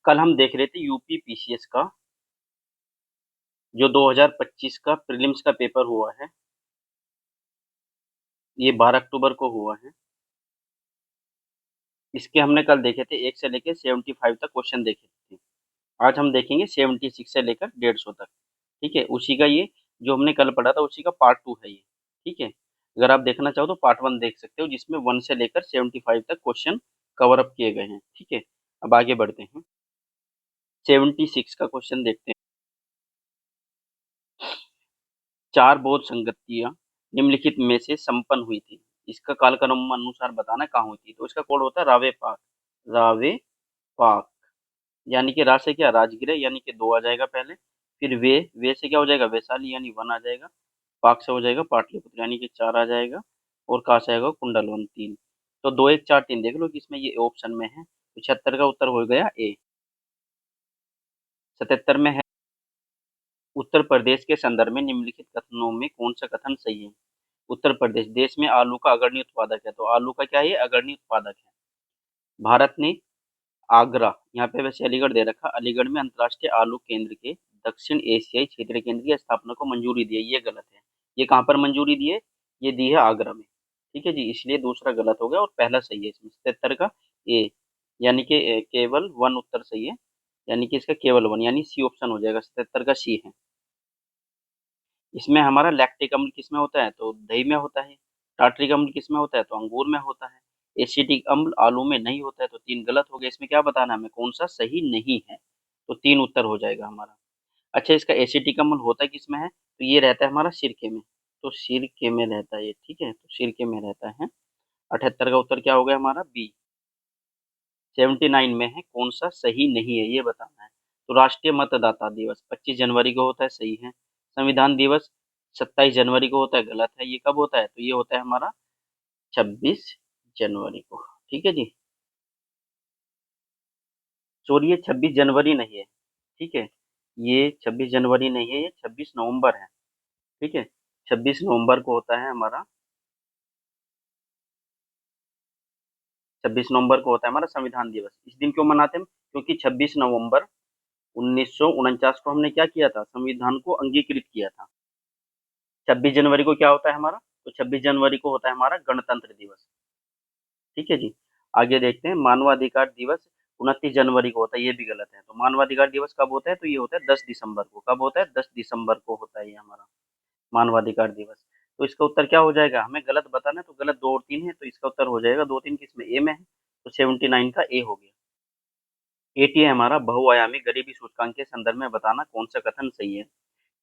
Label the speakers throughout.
Speaker 1: कल हम देख रहे थे यूपी पीसीएस का जो 2025 का प्रीलिम्स का पेपर हुआ है। ये 12 अक्टूबर को हुआ है। इसके हमने कल देखे थे 1 से लेकर 75 तक क्वेश्चन देखे थे। आज हम देखेंगे 76 से लेकर 150 तक। ठीक है, उसी का ये जो हमने कल पढ़ा था उसी का पार्ट 2 है ये। ठीक है, अगर आप देखना चाहो तो पार्ट 1 देख सकते हो जिसमें 1 से लेकर 75 तक क्वेश्चन कवर अप किए गए हैं। ठीक है, अब आगे बढ़ते हैं। 76 का क्वेश्चन देखते हैं। चार बौद्ध संगतियां निम्नलिखित में से संपन्न हुई थी। इसका कालक्रम अनुसार बताना कहाँ हुई थी। तो इसका कोड होता है रावे पाक। रावे पाक यानी कि रा से क्या राजगृह यानी कि 2 आ जाएगा पहले। फिर वे से क्या हो जाएगा वैशाली यानी 1 आ जाएगा। पाक से हो जाएगा पाटलिपुत्र यानी कि 4 आ जाएगा। और कहाँ से आएगा कुंडलवन 3। तो 2 1 4 3 देख लो कि इसमें ये ऑप्शन में है। 75 का उत्तर हो गया ए। 77 में है उत्तर प्रदेश के संदर्भ में निम्नलिखित कथनों में कौन सा कथन सही है। उत्तर प्रदेश देश में आलू का अग्रणी उत्पादक है। तो आलू का क्या है अग्रणी उत्पादक है। भारत ने आगरा यहाँ पे वैसे अलीगढ़ दे रखा अलीगढ़ में अंतर्राष्ट्रीय आलू केंद्र के दक्षिण एशियाई क्षेत्रीय केंद्र की स्थापना को मंजूरी दी है। ये गलत है। ये कहाँ पर मंजूरी दी है। ये दी है आगरा में। ठीक है जी, इसलिए दूसरा गलत हो गया और पहला सही है इसमें 77 का ए। यानी कि केवल 1 उत्तर सही है। यानी कि इसका केवल 1 यानी सी ऑप्शन हो जाएगा। 77 का सी है। इसमें हमारा लैक्टिक अम्ल किसमें होता है तो दही में होता है। टार्ट्रिक अम्ल किसमें होता है तो अंगूर में होता है। एसिटिक अम्ल आलू में नहीं होता है। तो 3 गलत हो गया। इसमें क्या बताना है हमें कौन सा सही नहीं है। तो 3 उत्तर हो जाएगा हमारा। अच्छा, इसका एसिटिक अम्ल होता किसमें है तो ये रहता है हमारा सिरके में। तो सिरके में रहता है ये। ठीक है, तो सिरके में रहता है। 78 का उत्तर क्या हो गया हमारा बी। 79 में है कौन सा सही नहीं है ये बताना है। तो राष्ट्रीय मतदाता दिवस 25 जनवरी को होता है सही है। संविधान दिवस 27 जनवरी को होता है गलत है। ये कब होता है तो ये होता है हमारा 26 जनवरी को। ठीक है जी, सॉरी ये 26 जनवरी नहीं है। ठीक है, ये 26 जनवरी नहीं है, ये 26 नवंबर है। ठीक है, 26 नवंबर को होता है हमारा 26 नवंबर को होता है हमारा संविधान दिवस। इस दिन क्यों मनाते हैं हम क्योंकि 26 नवंबर 1949 को हमने क्या किया था संविधान को अंगीकृत किया था। 26 जनवरी को क्या होता है हमारा तो 26 जनवरी को होता है हमारा गणतंत्र दिवस। ठीक है जी, आगे देखते हैं। मानवाधिकार दिवस 29 जनवरी को होता है। ये भी गलत है। तो मानवाधिकार दिवस कब होता है तो ये होता है 10 दिसंबर को। कब होता है 10 दिसंबर को होता है ये हमारा मानवाधिकार दिवस। तो इसका उत्तर क्या हो जाएगा हमें गलत बताना है। तो गलत 2 और 3 है तो इसका उत्तर हो जाएगा 2 3 किसमें ए में है। तो 79 का ए हो गया। 80 है हमारा बहुआयामी गरीबी सूचकांक के संदर्भ में बताना कौन सा कथन सही है।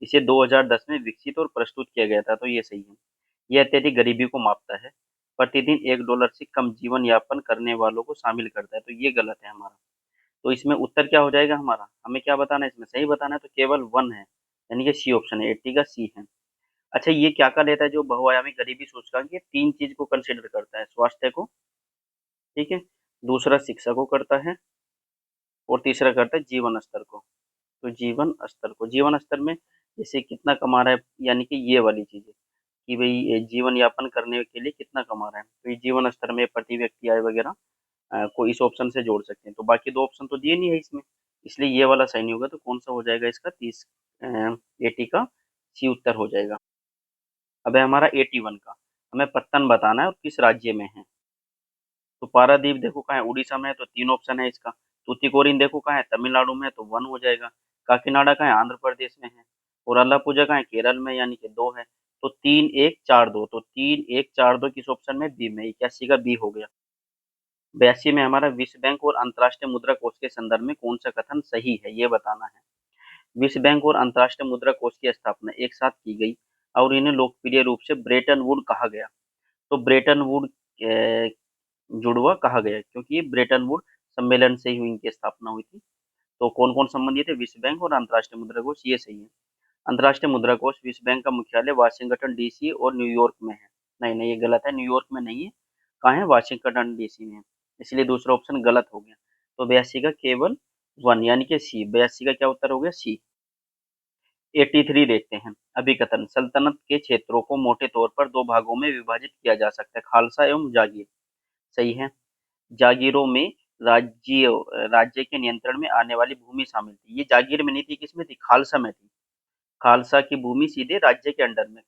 Speaker 1: इसे 2010 में विकसित और प्रस्तुत किया गया था। तो ये सही है। यह अत्यधिक गरीबी को मापता है। प्रतिदिन $1 से कम जीवन यापन करने वालों को शामिल करता है। तो ये गलत है हमारा। तो इसमें उत्तर क्या हो जाएगा हमारा हमें क्या बताना है इसमें सही बताना है। तो केवल 1 है यानी कि सी ऑप्शन है। 80 का सी है। अच्छा, ये क्या क्या लेता है जो बहुआयामी गरीबी सूचकांक ये 3 चीज को कंसिडर करता है। स्वास्थ्य को, ठीक है, दूसरा शिक्षा को करता है और तीसरा करता है जीवन स्तर को। तो जीवन स्तर में जैसे कितना कमा रहा है यानी कि ये वाली चीजें कि भाई ये जीवन यापन करने के लिए कितना कमा रहा है। तो ये जीवन स्तर में प्रति व्यक्ति आय वगैरह को इस ऑप्शन से जोड़ सकते हैं। तो बाकी 2 ऑप्शन तो दिए नहीं है इसमें, इसलिए ये वाला सही नहीं होगा। तो कौन सा हो जाएगा इसका 80 का सी उत्तर हो जाएगा। अब है हमारा 81 का। हमें पत्तन बताना है और किस राज्य में है। तो पारादीप देखो कहाँ है उड़ीसा में है। तो 3 ऑप्शन है इसका। तूतीकोरिन देखो कहाँ है तमिलनाडु में है। तो 1 हो जाएगा। काकीनाडा कहाँ है आंध्र प्रदेश में है। और अलापुजा कहाँ है केरल में यानी कि 2 है। तो 3 1 4 2। तो 3 1 4 2 किस ऑप्शन में बी में। 81 का बी हो गया। 82 में हमारा विश्व बैंक और अंतर्राष्ट्रीय मुद्रा कोष के संदर्भ में कौन सा कथन सही है ये बताना है। विश्व बैंक और अंतर्राष्ट्रीय मुद्रा कोष की स्थापना एक साथ की गई और इन्हें लोकप्रिय रूप से ब्रेटन वुड कहा गया। तो ब्रेटन वुड जुड़वा कहा गया क्योंकि ये ब्रेटन वुड सम्मेलन से ही इनकी स्थापना हुई थी। तो कौन कौन संबंधित है विश्व बैंक और अंतर्राष्ट्रीय मुद्रा कोष ये सही है। अंतर्राष्ट्रीय मुद्रा कोष विश्व बैंक का मुख्यालय वाशिंगटन डीसी और न्यूयॉर्क में है। नहीं नहीं ये गलत है। न्यूयॉर्क में नहीं है। कहाँ है वाशिंगटन डीसी में है। इसलिए दूसरा ऑप्शन गलत हो गया। तो 82 का केवल 1 यानी कि सी। 82 का क्या उत्तर हो गया सी। 83 देखते हैं। अभिकथन सल्तनत के क्षेत्रों को मोटे तौर पर 2 भागों में विभाजित किया जा सकता है खालसा एवं जागीर। सही है। जागीरों में राज्य के नियंत्रण में आने वाली भूमि शामिल थी। ये जागीर में नहीं थी, किसमें थी? खालसा में थी। खालसा की भूमि सीधे राज्य के अंडर में,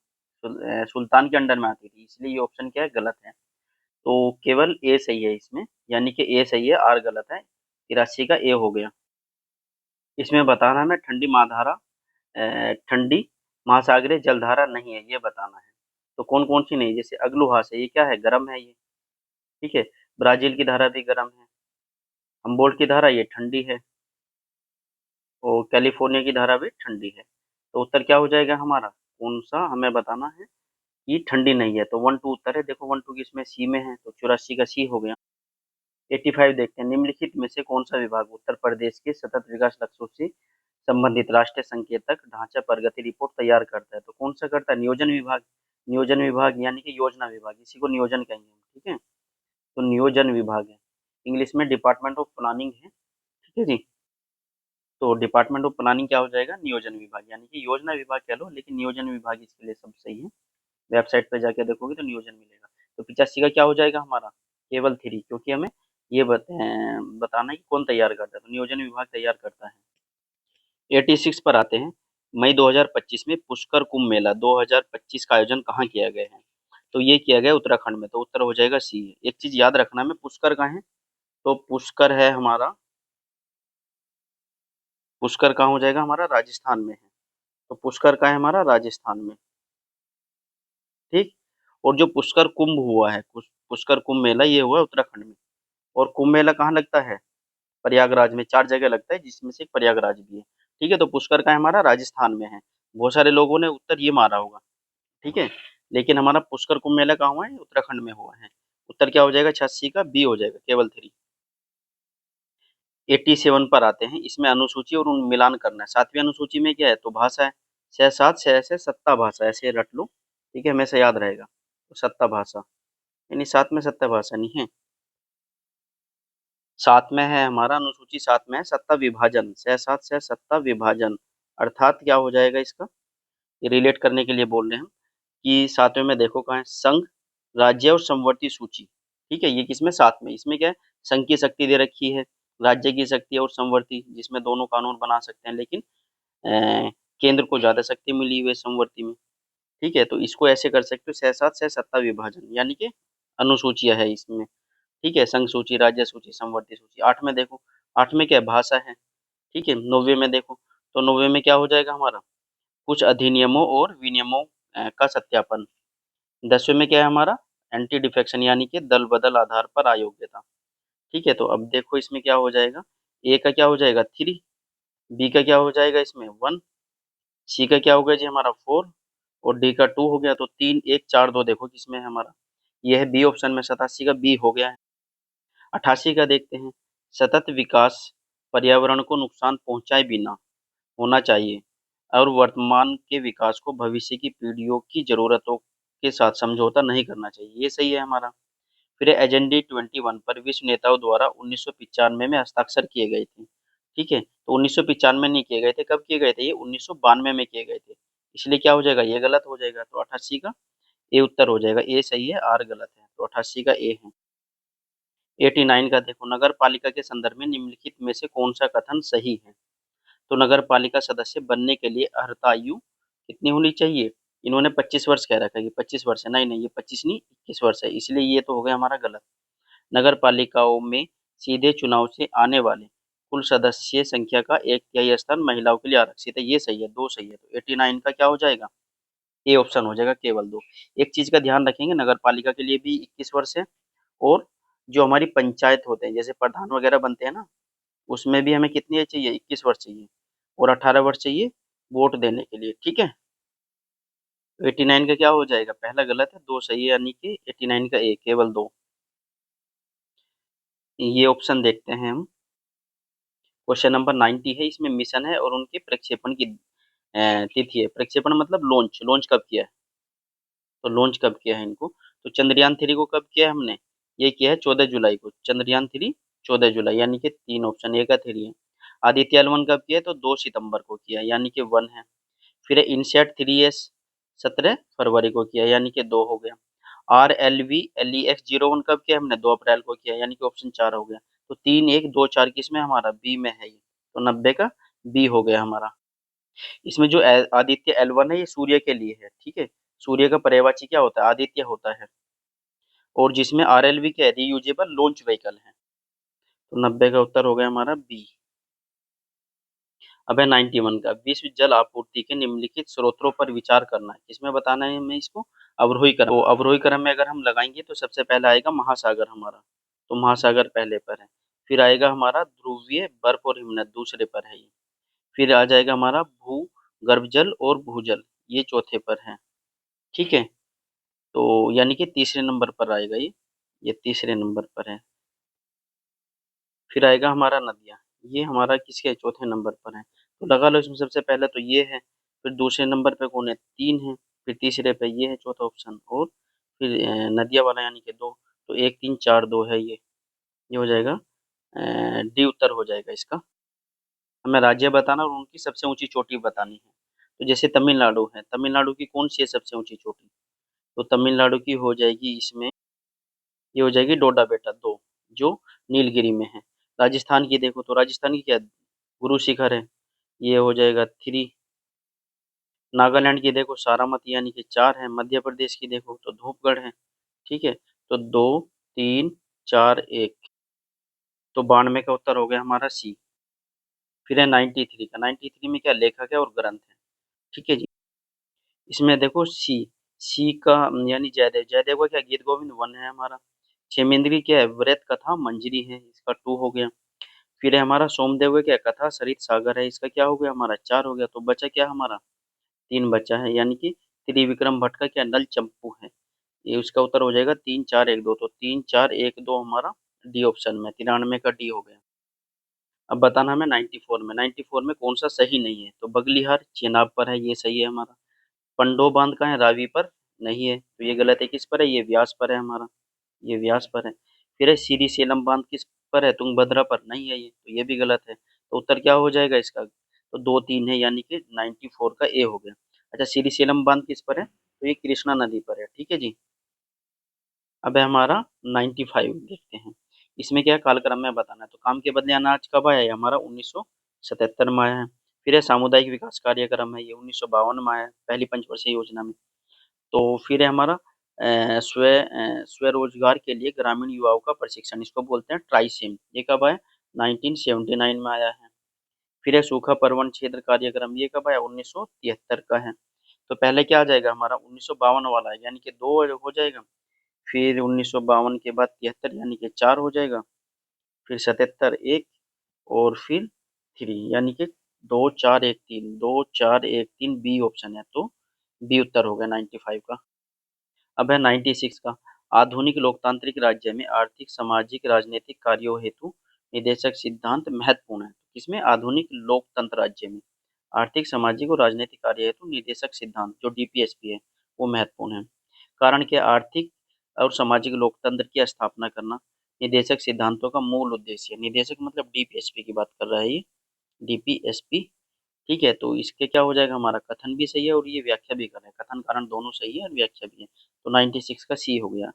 Speaker 1: सुल्तान के अंडर में आती थी, इसलिए ये ऑप्शन क्या है? गलत है। तो केवल ए सही है इसमें, यानी कि ए सही है, आर गलत है। 83 का ए हो गया। इसमें बताना है ना, ठंडी महाधारा, ठंडी महासागरीय जलधारा नहीं है, ये बताना है। तो कौन कौन सी नहीं? जैसे अग्लुहास है, ये क्या है? गर्म है ये, ठीक है। ब्राजील की धारा भी गर्म है। हम्बोल्ट की धारा, ये ठंडी है। और कैलिफोर्निया की धारा भी ठंडी है। तो उत्तर क्या हो जाएगा हमारा? कौन सा हमें बताना है? ये ठंडी नहीं है, तो 1 2 उत्तर है। देखो 1 2 किसमें? सी में है, तो 84 का सी हो गया। 85 देखते हैं, निम्नलिखित में से कौन सा विभाग उत्तर प्रदेश के सतत विकास लक्ष्यों से संबंधित राष्ट्रीय संकेतक ढांचा प्रगति रिपोर्ट तैयार करता है? तो कौन सा करता है? नियोजन विभाग। नियोजन विभाग यानी कि योजना विभाग, इसी को नियोजन कहेंगे हम, ठीक है। तो नियोजन विभाग है, इंग्लिश में डिपार्टमेंट ऑफ प्लानिंग है, ठीक है जी। तो डिपार्टमेंट ऑफ प्लानिंग क्या हो जाएगा? नियोजन विभाग, यानी कि योजना विभाग कह लो, लेकिन नियोजन विभाग इसके लिए सब सही है। वेबसाइट पे जाके देखोगे तो नियोजन मिलेगा। तो 85 का क्या हो जाएगा हमारा? केवल 3, क्योंकि हमें ये बताना है कि कौन तैयार करता है, तो नियोजन विभाग तैयार करता है। 86 पर आते हैं। मई 2025 में पुष्कर कुंभ मेला 2025 का आयोजन कहाँ किया गया है? तो ये किया गया उत्तराखंड में, तो उत्तर हो जाएगा सी। एक चीज याद रखना में, पुष्कर कहाँ है? तो पुष्कर है हमारा, पुष्कर कहाँ हो जाएगा हमारा? राजस्थान में है। तो पुष्कर का है हमारा राजस्थान में, ठीक। और जो पुष्कर कुंभ हुआ है, पुष्कर कुंभ मेला, ये हुआ है उत्तराखंड में। और कुंभ मेला कहाँ लगता है? प्रयागराज में। 4 जगह लगता है, जिसमें से एक प्रयागराज भी है, ठीक है। तो पुष्कर का है हमारा राजस्थान में है। बहुत सारे लोगों ने उत्तर ये मारा होगा, ठीक है। लेकिन हमारा पुष्कर कुंभ मेला कहाँ हुआ है? उत्तराखंड में हुआ है। उत्तर क्या हो जाएगा? 86 का बी हो जाएगा, केवल 3। 87 पर आते हैं। इसमें अनुसूची और उन मिलान करना है। 7वीं अनुसूची में क्या है? तो भाषा है। सह सात सह से सत्ता भाषा, ऐसे रट लो, ठीक है, हमेशा याद रहेगा। तो सत्ता भाषा, यानी 7 में सत्ता भाषा नहीं है। 7 में है हमारा, अनुसूची 7 में है सत्ता विभाजन, सह सात सह सत्ता विभाजन। अर्थात क्या हो जाएगा इसका? ये रिलेट करने के लिए बोल रहे हैं हम, कि 7वें में देखो कहाँ है? संघ, राज्य और समवर्ती सूची, ठीक है। ये किसमें? 7 में। इसमें क्या है? संघ की शक्ति दे रखी है, राज्य की शक्ति और समवर्ती, जिसमें दोनों कानून बना सकते हैं, लेकिन केंद्र को ज्यादा शक्ति मिली हुई है समवर्ती में, ठीक है। तो इसको ऐसे कर सकते हो, सह सात सह सत्ता विभाजन, यानी कि अनुसूचियां है इसमें, ठीक है। संघ सूची, राज्य सूची, समवर्ती सूची। 8 में देखो, 8 में क्या है? भाषा है, ठीक है। 9वें में देखो, तो 9वें में क्या हो जाएगा हमारा? कुछ अधिनियमों और विनियमों का सत्यापन। 10वें में क्या है हमारा? एंटी डिफेक्शन, यानी कि दल बदल आधार पर अयोग्यता, ठीक है। तो अब देखो इसमें क्या हो जाएगा? ए का क्या हो जाएगा? 3, बी का क्या हो जाएगा इसमें? 1, सी का क्या हो गया जी हमारा? 4, और डी का 2 हो गया। तो 3 1 4 2 देखो किसमें है हमारा? ये है बी ऑप्शन में। 87 का बी हो गया है। 88 का देखते हैं। सतत विकास पर्यावरण को नुकसान पहुंचाए बिना होना चाहिए और वर्तमान के विकास को भविष्य की पीढ़ियों की जरूरतों के साथ समझौता नहीं करना चाहिए, ये सही है हमारा। फिर एजेंडे 21 पर विश्व नेताओं द्वारा 1995 में हस्ताक्षर किए गए थे, ठीक है। तो 1995 नहीं किए गए थे, कब किए गए थे? ये 1992 में किए गए थे, इसलिए क्या हो जाएगा? ये गलत हो जाएगा। तो 88 का ए उत्तर हो जाएगा। ए सही है, आर गलत है, तो 88 का ए है। 89 का देखो, नगर पालिका के संदर्भ में निम्नलिखित में से कौन सा कथन सही है? तो नगर पालिका सदस्य बनने के लिए अर्हता आयु कितनी होनी चाहिए? इन्होंने 25 वर्ष कह रखा है कि 25 वर्ष है। नहीं नहीं, ये 25 नहीं 21 वर्ष है, इसलिए ये तो हो गया हमारा गलत। नगर पालिकाओं में सीधे चुनाव से आने वाले कुल सदस्य संख्या का 1/3 स्थान महिलाओं के लिए आरक्षित है, ये सही है, 2 सही है। तो 89 का क्या हो जाएगा? ए ऑप्शन हो जाएगा, केवल 2। एक चीज का ध्यान रखेंगे, नगर पालिका के लिए भी 21 वर्ष है, और जो हमारी पंचायत होते हैं, जैसे प्रधान वगैरह बनते हैं ना, उसमें भी हमें कितनी एज चाहिए? 21 वर्ष चाहिए, और 18 वर्ष चाहिए वोट देने के लिए, ठीक है। तो 89 का क्या हो जाएगा? पहला गलत है, 2 सही है, यानी कि 89 का ए, केवल 2। ये ऑप्शन देखते हैं हम। क्वेश्चन नंबर 90 है, इसमें मिशन है और उनके प्रक्षेपण की तिथि है। प्रक्षेपण मतलब लॉन्च, लॉन्च कब किया है? तो लॉन्च कब किया है इनको? तो चंद्रयान 3 को कब किया है हमने? ये किया है 14 जुलाई को, चंद्रयान 3 14 जुलाई, यानी कि 3 ऑप्शन ए का 3 है। आदित्य L1 कब किया है? तो 2 सितंबर को किया है, यानी कि 1 है। फिर इनसेट 3S 17 फरवरी को किया, यानी कि 2 हो गया। RLV LEX 01 कब किया हमने? 2 अप्रैल को किया, यानी कि ऑप्शन 4 हो गया। तो 3 1 2 4 किसमें हमारा बी में है ये, तो 90 का बी हो गया हमारा। इसमें जो आदित्य L1 है ये सूर्य के लिए है, ठीक है। सूर्य का पर्यायवाची क्या होता है, आदित्य होता है। और जिसमें RLV क्या है, रीयूजेबल लॉन्च व्हीकल है। तो 90 का उत्तर हो गया हमारा बी। अब है 91 का, विश्व जल आपूर्ति के निम्नलिखित स्रोतों पर विचार करना है। किसमें बताना है हमें इसको, अवरोही क्रम। तो अवरोही क्रम में अगर हम लगाएंगे तो सबसे पहले आएगा महासागर हमारा, तो महासागर पहले पर है। फिर आएगा हमारा ध्रुवीय बर्फ और हिमनद दूसरे पर है ये। फिर आ जाएगा हमारा भू गर्भ जल और भूजल, ये चौथे पर है, ठीक है। तो यानी कि तीसरे नंबर पर आएगा ये तीसरे नंबर पर है। फिर आएगा हमारा नदियाँ, ये हमारा किसके चौथे नंबर पर है। तो लगा लो इसमें सबसे पहले तो ये है, फिर दूसरे नंबर पे कौन है, 3 है, फिर तीसरे पे ये है चौथा ऑप्शन, और फिर नदिया वाला यानी कि 2। तो 1 3 4 2 है ये हो जाएगा डी उत्तर हो जाएगा इसका। हमें राज्य बताना और उनकी सबसे ऊंची चोटी बतानी है। तो जैसे तमिलनाडु है, तमिलनाडु की कौन सी है सबसे ऊंची चोटी, तो तमिलनाडु की हो जाएगी इसमें, ये हो जाएगी डोडा बेटा 2, जो नीलगिरी में है। राजस्थान की देखो तो राजस्थान की क्या, गुरु शिखर है, ये हो जाएगा 3। नागालैंड की देखो सारामती यानी कि 4 है। मध्य प्रदेश की देखो तो धूपगढ़ है, ठीक है। तो 2 3 4 1, तो 92 का उत्तर हो गया हमारा सी। फिर है 93 का, 93 में क्या लेखक है और ग्रंथ है, ठीक है जी। इसमें देखो सी, सी का यानी जयदेव, जयदेव का क्या गीत गोविंद 1 है हमारा। क्षेमेंद्री क्या है, व्रत कथा मंजरी है, इसका 2 हो गया। फिर है हमारा सोमदेव का क्या कथा सरित सागर है, इसका क्या हो गया हमारा 4 हो गया। तो बचा क्या हमारा 3 बचा है, यानी कि त्रिविक्रम भट्ट का क्या नल चंपू है, ये उसका उत्तर हो जाएगा 3 4 1 2। तो 3 4 1 2 हमारा डी ऑप्शन में, 93 का डी हो गया। अब बताना हमें 94 में, 94 में कौन सा सही नहीं है, तो बगलिहार चेनाब पर है, ये सही है हमारा। पंडो बांध का है, रावी पर नहीं है, तो ये गलत है। किस पर है, ये व्यास पर है हमारा, ये व्यास पर है। फिर है श्री सेलम बांध किस पर है, तुंगभद्रा पर नहीं है ये, तो ये भी गलत है। तो उत्तर क्या हो जाएगा इसका, तो 2 3 है, यानी कि 94 का ए हो गया। अच्छा श्री सेलम बांध किस पर है, तो ये कृष्णा नदी पर है, ठीक है जी। अब है हमारा 95 देखते हैं। इसमें क्या है, कालक्रम में बताना है। तो काम के बदले अनाज कब आया है, हमारा 1977 में आया है। फिर है सामुदायिक विकास कार्यक्रम है, ये 1952 में आया है, पहली पंचवर्षीय योजना में। तो फिर है हमारा स्वरोजगार के लिए ग्रामीण युवाओं का प्रशिक्षण, इसको बोलते हैं ट्राइसिम, ये कब आया, 1979 में आया है। फिर है सूखा पर्वन क्षेत्र कार्यक्रम, ये कब आया, 1973 का है। तो पहले क्या आ जाएगा हमारा 1952 वाला है, यानी कि 2 हो जाएगा। फिर 1952 के बाद 73 यानी कि 4 हो जाएगा। फिर 77 1, और फिर 3, यानी कि 2 4 1 3, 2 4 1 3 बी ऑप्शन है, तो बी उत्तर हो गया 95 का। अब है 96 का, आधुनिक लोकतांत्रिक राज्य में आर्थिक सामाजिक राजनीतिक कार्यों हेतु निदेशक सिद्धांत महत्वपूर्ण है। किसमें, आधुनिक लोकतंत्र राज्य में आर्थिक सामाजिक और राजनीतिक कार्य हेतु निदेशक सिद्धांत जो डीपीएसपी है वो महत्वपूर्ण है। कारण क्या, आर्थिक और सामाजिक लोकतंत्र की स्थापना करना निदेशक सिद्धांतों का मूल उद्देश्य है। निदेशक मतलब डीपीएसपी की बात कर रहा है ये, डीपीएसपी, ठीक है। तो इसके क्या हो जाएगा, हमारा कथन भी सही है और ये व्याख्या भी कर रहा है, कथन कारण दोनों सही है और व्याख्या भी है। तो 96 का सी हो गया,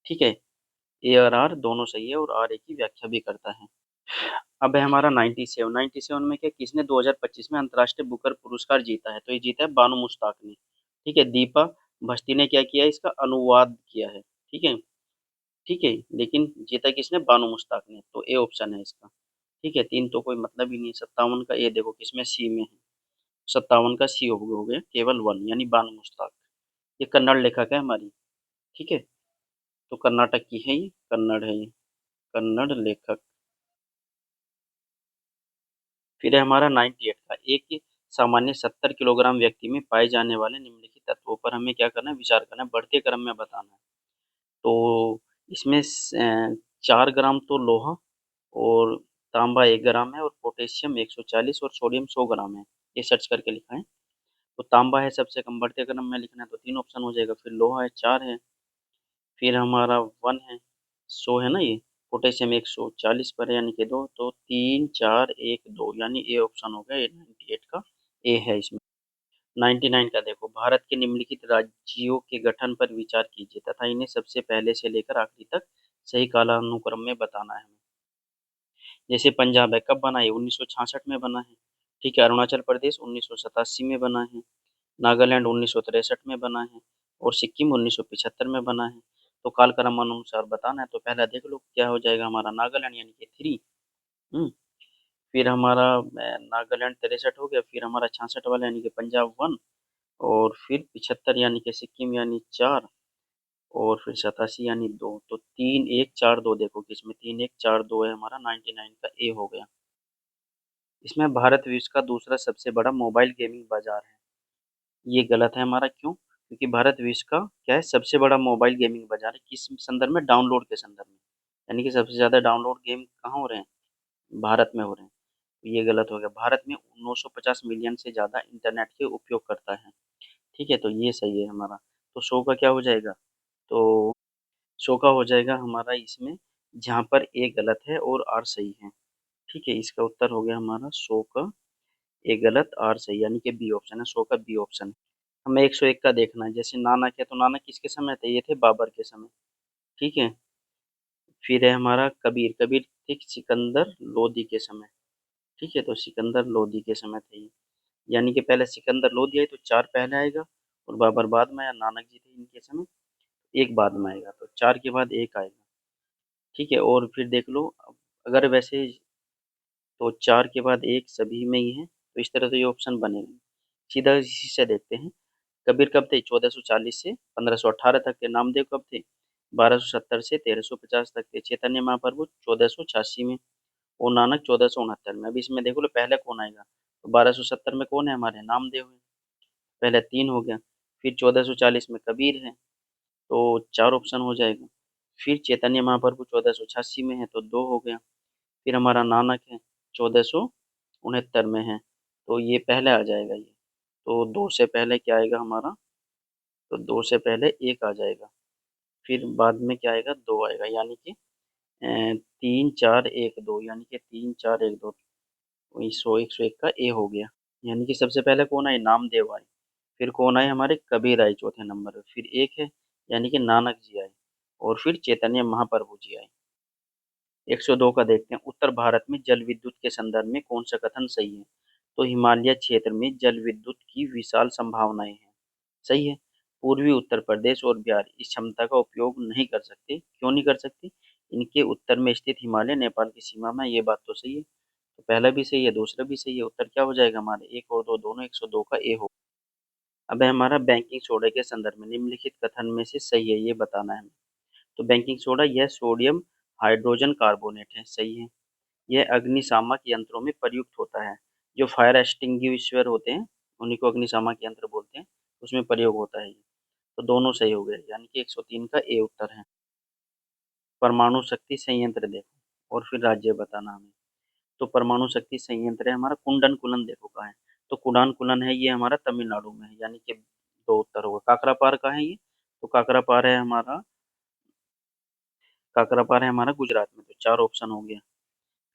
Speaker 1: ठीक है। ए और आर दोनों सही है और आर ए की व्याख्या भी करता है। अब है हमारा 97, 97 में क्या, किसने 2025 में अंतर्राष्ट्रीय बुकर पुरस्कार जीता है, तो ये जीता है बानू मुश्ताक ने, ठीक है। दीपा भस्ती ने क्या किया है, इसका अनुवाद किया है, ठीक है, ठीक है। लेकिन जीता किसने, बानू मुश्ताक ने, तो ए ऑप्शन है इसका, ठीक है। 3 तो कोई मतलब ही नहीं है। 57 का ये देखो किसमें, सी में है। 57 का सी हो गया, केवल 1 यानी बानू मुश्ताक। ये कन्नड़ लेखक है हमारी, ठीक है। तो कर्नाटक की है ये, कन्नड़ है ये, कन्नड़ लेखक। फिर है हमारा 98 का, एक सामान्य 70 किलोग्राम व्यक्ति में पाए जाने वाले निम्नलिखित तत्वों पर हमें क्या करना है, विचार करना है, बढ़ते क्रम में बताना है। तो इसमें 4 ग्राम तो लोहा, और तांबा 1 ग्राम है, और पोटेशियम 140 और सोडियम 100 ग्राम है, ये सर्च करके लिखा है। तो तांबा है सबसे कम, बढ़ते क्रम में लिखना है तो 3 ऑप्शन हो जाएगा। फिर लोहा है 4 है, फिर हमारा 1 है, 100 है ना ये, पोटेशियम 140 पर है यानी कि 2, तो 3 4 1 2 यानी ए ऑप्शन हो गया, ए 98 का ए है इसमें। 99 का देखो, भारत के निम्नलिखित राज्यों के गठन पर विचार कीजिए तथा इन्हें सबसे पहले से लेकर आखिरी तक सही कालानुक्रम में बताना है हमें। जैसे पंजाब है, कब बना है? 1966 में बना है। ठीक है, अरुणाचल प्रदेश 1987 में बना है। नागालैंड 1963 में बना है। और सिक्किम 1975 में बना है। तो कालक्रम अनुसार बताना है, तो पहला देख लो क्या हो जाएगा हमारा, नागालैंड यानी कि 3। हम्म फिर हमारा नागालैंड 63 हो गया, फिर हमारा 66 वाला यानी कि पंजाब 1, और फिर 75 यानी कि सिक्किम यानी 4, और फिर 87 यानी 2। तो 3 1 4 2, देखो किसमें 3 1 4 2 है हमारा, 99 का ए हो गया। इसमें भारत विश्व का दूसरा सबसे बड़ा मोबाइल गेमिंग बाजार है। ये गलत है हमारा, क्यों? क्योंकि भारत विश्व का क्या है, सबसे बड़ा मोबाइल गेमिंग बाजार है, किस संदर्भ में? डाउनलोड के संदर्भ में। यानी कि सबसे ज्यादा डाउनलोड गेम कहाँ हो रहे हैं? भारत में हो रहे हैं। तो ये गलत हो गया। भारत में 950 मिलियन से ज्यादा इंटरनेट के उपयोग करता है। ठीक है, तो ये सही है हमारा। तो 100 का क्या हो जाएगा? तो 100 का हो जाएगा हमारा इसमें, जहाँ पर ए गलत है और आर सही है। ठीक है, इसका उत्तर हो गया हमारा 100 का ए गलत, आर सही, यानी कि बी ऑप्शन है, 100 का बी ऑप्शन। हमें 101 का देखना है। जैसे नानक है, तो नानक किसके समय थे? ये थे बाबर के समय। ठीक है। फिर है हमारा कबीर, कबीर थे सिकंदर लोदी के समय। ठीक है, तो सिकंदर लोदी के समय थे ये। यानी कि पहले सिकंदर लोदी आई तो 4 पहले आएगा, और बाबर बाद में आया, नानक जी थे इनके समय, एक बाद में आएगा, तो 4 के बाद एक आएगा। ठीक है, और फिर देख लो, अगर वैसे तो 4 के बाद एक सभी में ही है, तो इस तरह से ये ऑप्शन बनेगा। सीधा इसी से देखते हैं। कबीर कब थे? 1440 से 1518 तक थे। नामदेव कब थे? 1270 से 1350 तक थे। चैतन्य महाप्रभु 1486 में, और नानक 1469 में। अब इसमें देखो लो पहले कौन आएगा, तो 1270 में कौन है हमारे? नामदेव है। पहले 3 हो गया। फिर 1440 में कबीर है, तो 4 ऑप्शन हो जाएगा। फिर चैतन्य महाप्रभु 1486 में है, तो 2 हो गया। फिर हमारा नानक है 1469 में है, तो ये पहले आ जाएगा ये। तो 2 से पहले क्या आएगा हमारा? तो 2 से पहले एक आ जाएगा। फिर बाद में क्या आएगा? 2 आएगा, यानी कि 3 4 1 2, यानी कि 3 4 1 2। वही 100 101 का ए हो गया। यानी कि सबसे पहले कौन आए? नामदेव आए। फिर कौन आए? हमारे कबीर आए चौथे नंबर पे। फिर एक है, यानी कि नानक जी आए। और फिर चैतन्य महाप्रभु जी आए। 102 का देखते हैं। उत्तर भारत में जल विद्युत के संदर्भ में कौन सा कथन सही है? तो हिमालय क्षेत्र में जल विद्युत की विशाल संभावनाएं हैं। सही है। पूर्वी उत्तर प्रदेश और बिहार इस क्षमता का उपयोग नहीं कर सकते। क्यों नहीं कर सकते? इनके उत्तर में स्थित हिमालय नेपाल की सीमा में, ये बात तो सही है। तो पहला भी सही है, दूसरा भी सही है। उत्तर क्या हो जाएगा हमारे? एक और दो दोनों 102 का ए हो। अब है हमारा बेकिंग सोडा के संदर्भ में निम्नलिखित कथन में से सही है, ये बताना है हमें। तो बेकिंग सोडा यह सोडियम हाइड्रोजन कार्बोनेट है। सही है। यह अग्निशामक यंत्रों में प्रयुक्त होता है। जो फायर एक्सटिंग्विशर होते हैं, उन्हीं को अग्निशामक यंत्र बोलते हैं, उसमें प्रयोग होता है ये। तो दोनों सही हो गए, यानी कि 103 का ए उत्तर है। परमाणु शक्ति संयंत्र देखो, और फिर राज्य बताना हमें। तो परमाणु शक्ति संयंत्र है हमारा कुंडन कुलन, देखो कहाँ है? तो कुडान कुलन है ये हमारा तमिलनाडु में है, यानी कि 2 उत्तर होगा। काकरापार का है ये? तो काकरापार है हमारा, काकरापार है हमारा गुजरात में, तो 4 ऑप्शन हो गया।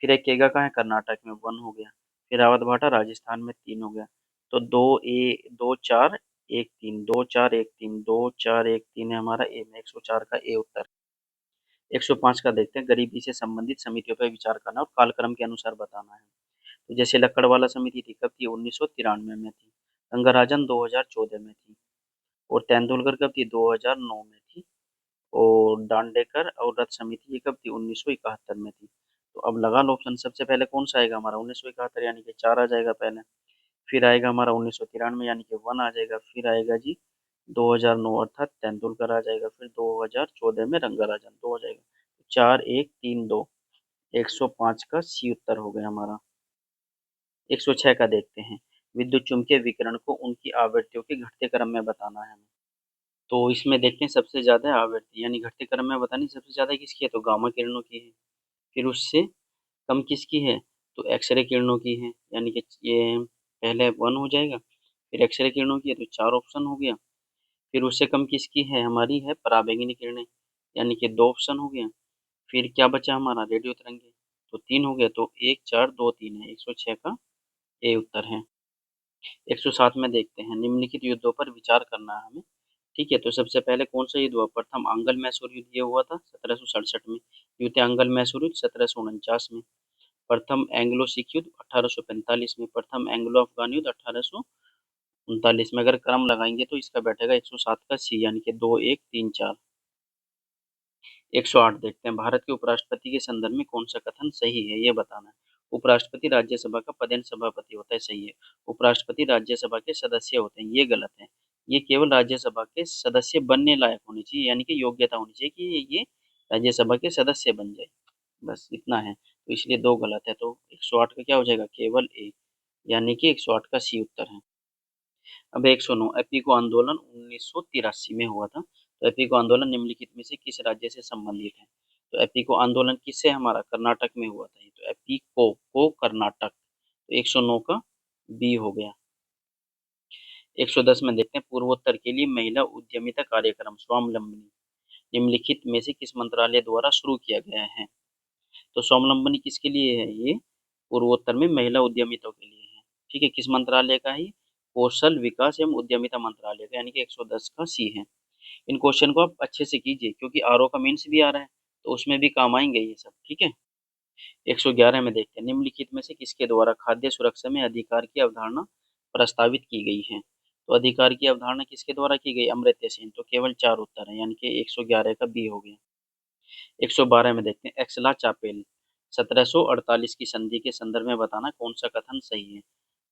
Speaker 1: फिर एक केगा कहाँ है? कर्नाटक में, 1 हो गया। फिर रावत भाटा राजस्थान में, 3 हो गया। तो 2 4 1 3, 2 4 1 3, 2 4 1 3 है हमारा ए में, 104 का ए उत्तर। 105 का देखते हैं। गरीबी से संबंधित समितियों पर विचार करना और कालक्रम के अनुसार बताना है। तो जैसे लक्कड़वाला समिति थी, कब थी? 1993 में थी। रंगाराजन 2014 में थी। और तेंदुलकर कब थी? 2009 में थी। और दांडेकर और रथ समिति ये कब थी? 1971 में थी। तो अब लगा लो ऑप्शन, सबसे पहले कौन सा आएगा हमारा? 1971, यानी कि 4 आ जाएगा पहले। फिर आएगा हमारा 1993, यानी कि 1 आ जाएगा। फिर आएगा जी 2009, अर्थात तेंदुलकर आ जाएगा। फिर 2014 में रंगाराजन, 2 आ जाएगा। 4 1 3 2, 105 का सी उत्तर हो गया हमारा। 106 का देखते हैं। विद्युत चुम्बकीय विकिरण को उनकी आवृत्तियों के घटते क्रम में बताना है हमें। तो इसमें देखते हैं सबसे ज्यादा आवृत्ति यानी घटते क्रम में बतानी, सबसे ज्यादा किसकी है? तो गामा किरणों की है। फिर उससे कम किसकी है? तो एक्सरे किरणों की है, यानी कि ये पहले 1 हो जाएगा। फिर एक्सरे किरणों की है, तो 4 ऑप्शन हो गया। फिर उससे कम किसकी है? हमारी है पराबैंगनी किरणें, यानी कि 2 ऑप्शन हो गया। फिर क्या बचा हमारा? रेडियो तरंगे, तो 3 हो गया। तो 1 4 2 3 है, 106 का ए उत्तर है। 107 में देखते हैं। निम्नलिखित युद्धों पर विचार करना है हमें। ठीक है, तो सबसे पहले कौन सा युद्ध हुआ? प्रथम आंग्ल मैसूर युद्ध ये हुआ था 1767 में। द्वितीय आंग्ल मैसूर युद्ध 1749 में। प्रथम एंग्लो सिख युद्ध 1845 में, प्रथम एंग्लो अफगान युद्ध 1839 में। अगर क्रम लगाएंगे तो इसका बैठेगा 107 का सी, यानी कि 2 1 3 4। 108 देखते हैं, भारत के उपराष्ट्रपति के संदर्भ में कौन सा कथन सही है, ये बताना है। उपराष्ट्रपति राज्यसभा का पदेन सभापति होता है, सही है। उपराष्ट्रपति राज्यसभा के सदस्य होते हैं, ये गलत है। ये केवल राज्यसभा के सदस्य बनने लायक होनी चाहिए, यानी कि योग्यता होनी चाहिए कि ये राज्यसभा के सदस्य बन जाए, बस इतना है। तो इसलिए दो गलत है, तो 108 का क्या हो जाएगा, केवल ए, यानी कि 108 का सी उत्तर है। अब 109, एपिको आंदोलन 1983 में हुआ था। तो एपिको आंदोलन निम्नलिखित में से किस राज्य से संबंधित है? तो एपिको आंदोलन किससे, हमारा कर्नाटक में हुआ था। तो एपिको को कर्नाटक, तो 109 का बी हो गया। 110 में देखते हैं, पूर्वोत्तर के लिए महिला उद्यमिता कार्यक्रम स्वावलंबनी निम्नलिखित में से किस मंत्रालय द्वारा शुरू किया गया है? तो स्वावलंबनी किसके लिए है? ये पूर्वोत्तर में महिला उद्यमिता के लिए है। ठीक है, किस मंत्रालय का है? कौशल विकास एवं उद्यमिता मंत्रालय का, यानी कि 110 का सी है। इन क्वेश्चन को आप अच्छे से कीजिए, क्योंकि आरओ का मेंस भी आ रहा है, तो उसमें भी काम आएंगे ये सब। ठीक है। 111 में देखते हैं, निम्नलिखित में से किसके द्वारा खाद्य सुरक्षा में अधिकार की अवधारणा प्रस्तावित की गई है? तो अधिकार की अवधारणा किसके द्वारा की गई? अमर्त्य सेन। तो केवल 4 उत्तर है, यानी कि 111 का बी हो गया। 112 में देखते हैं, एक्सला चापेल 1748 की संधि के संदर्भ में बताना कौन सा कथन सही है?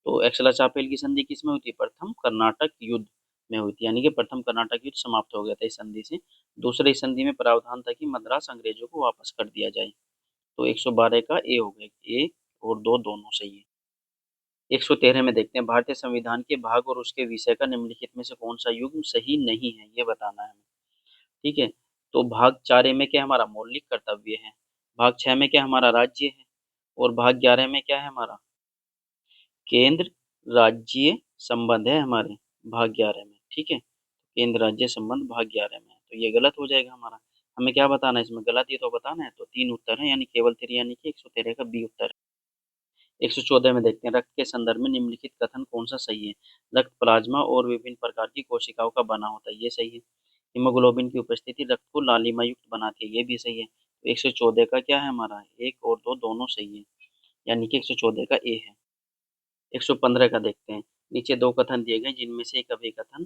Speaker 1: तो एक्सला चापेल की संधि किसमें हुई थी? प्रथम कर्नाटक युद्ध में हुई थी, यानी कि प्रथम कर्नाटक युद्ध समाप्त हो गया था इस संधि से। दूसरे इस संधि में प्रावधान था कि मद्रास अंग्रेजों को वापस कर दिया जाए। तो 112 का ए हो गया, ए और दो दोनों सही है। 113 में देखते हैं, भारतीय संविधान के भाग और उसके विषय का निम्नलिखित में से कौन सा युग्म सही नहीं है, ये बताना है हमें। ठीक है, तो भाग 4 में क्या हमारा मौलिक कर्तव्य है, भाग 6 में क्या हमारा राज्य है, और भाग 11 में क्या है हमारा केंद्र राज्य संबंध है हमारे भाग 11 में। ठीक है, केंद्र राज्य संबंध भाग 11 में है, तो ये गलत हो जाएगा हमारा। हमें क्या बताना है इसमें, गलत ही तो बताना है। तो 3 उत्तर है, यानी केवल 3, यानी कि 113 का बी उत्तर है। 114 में देखते हैं, रक्त के संदर्भ में निम्नलिखित कथन कौन सा सही है? रक्त प्लाज्मा और विभिन्न प्रकार की कोशिकाओं का बना होता है, ये सही है। हीमोग्लोबिन की उपस्थिति रक्त को लालिमा युक्त बनाती है, ये भी सही है। तो 114 का क्या है हमारा, एक और दो दोनों सही है, यानी कि 114 का ए है। 115 का देखते हैं, नीचे दो कथन दिए गए जिनमें से एक अभिकथन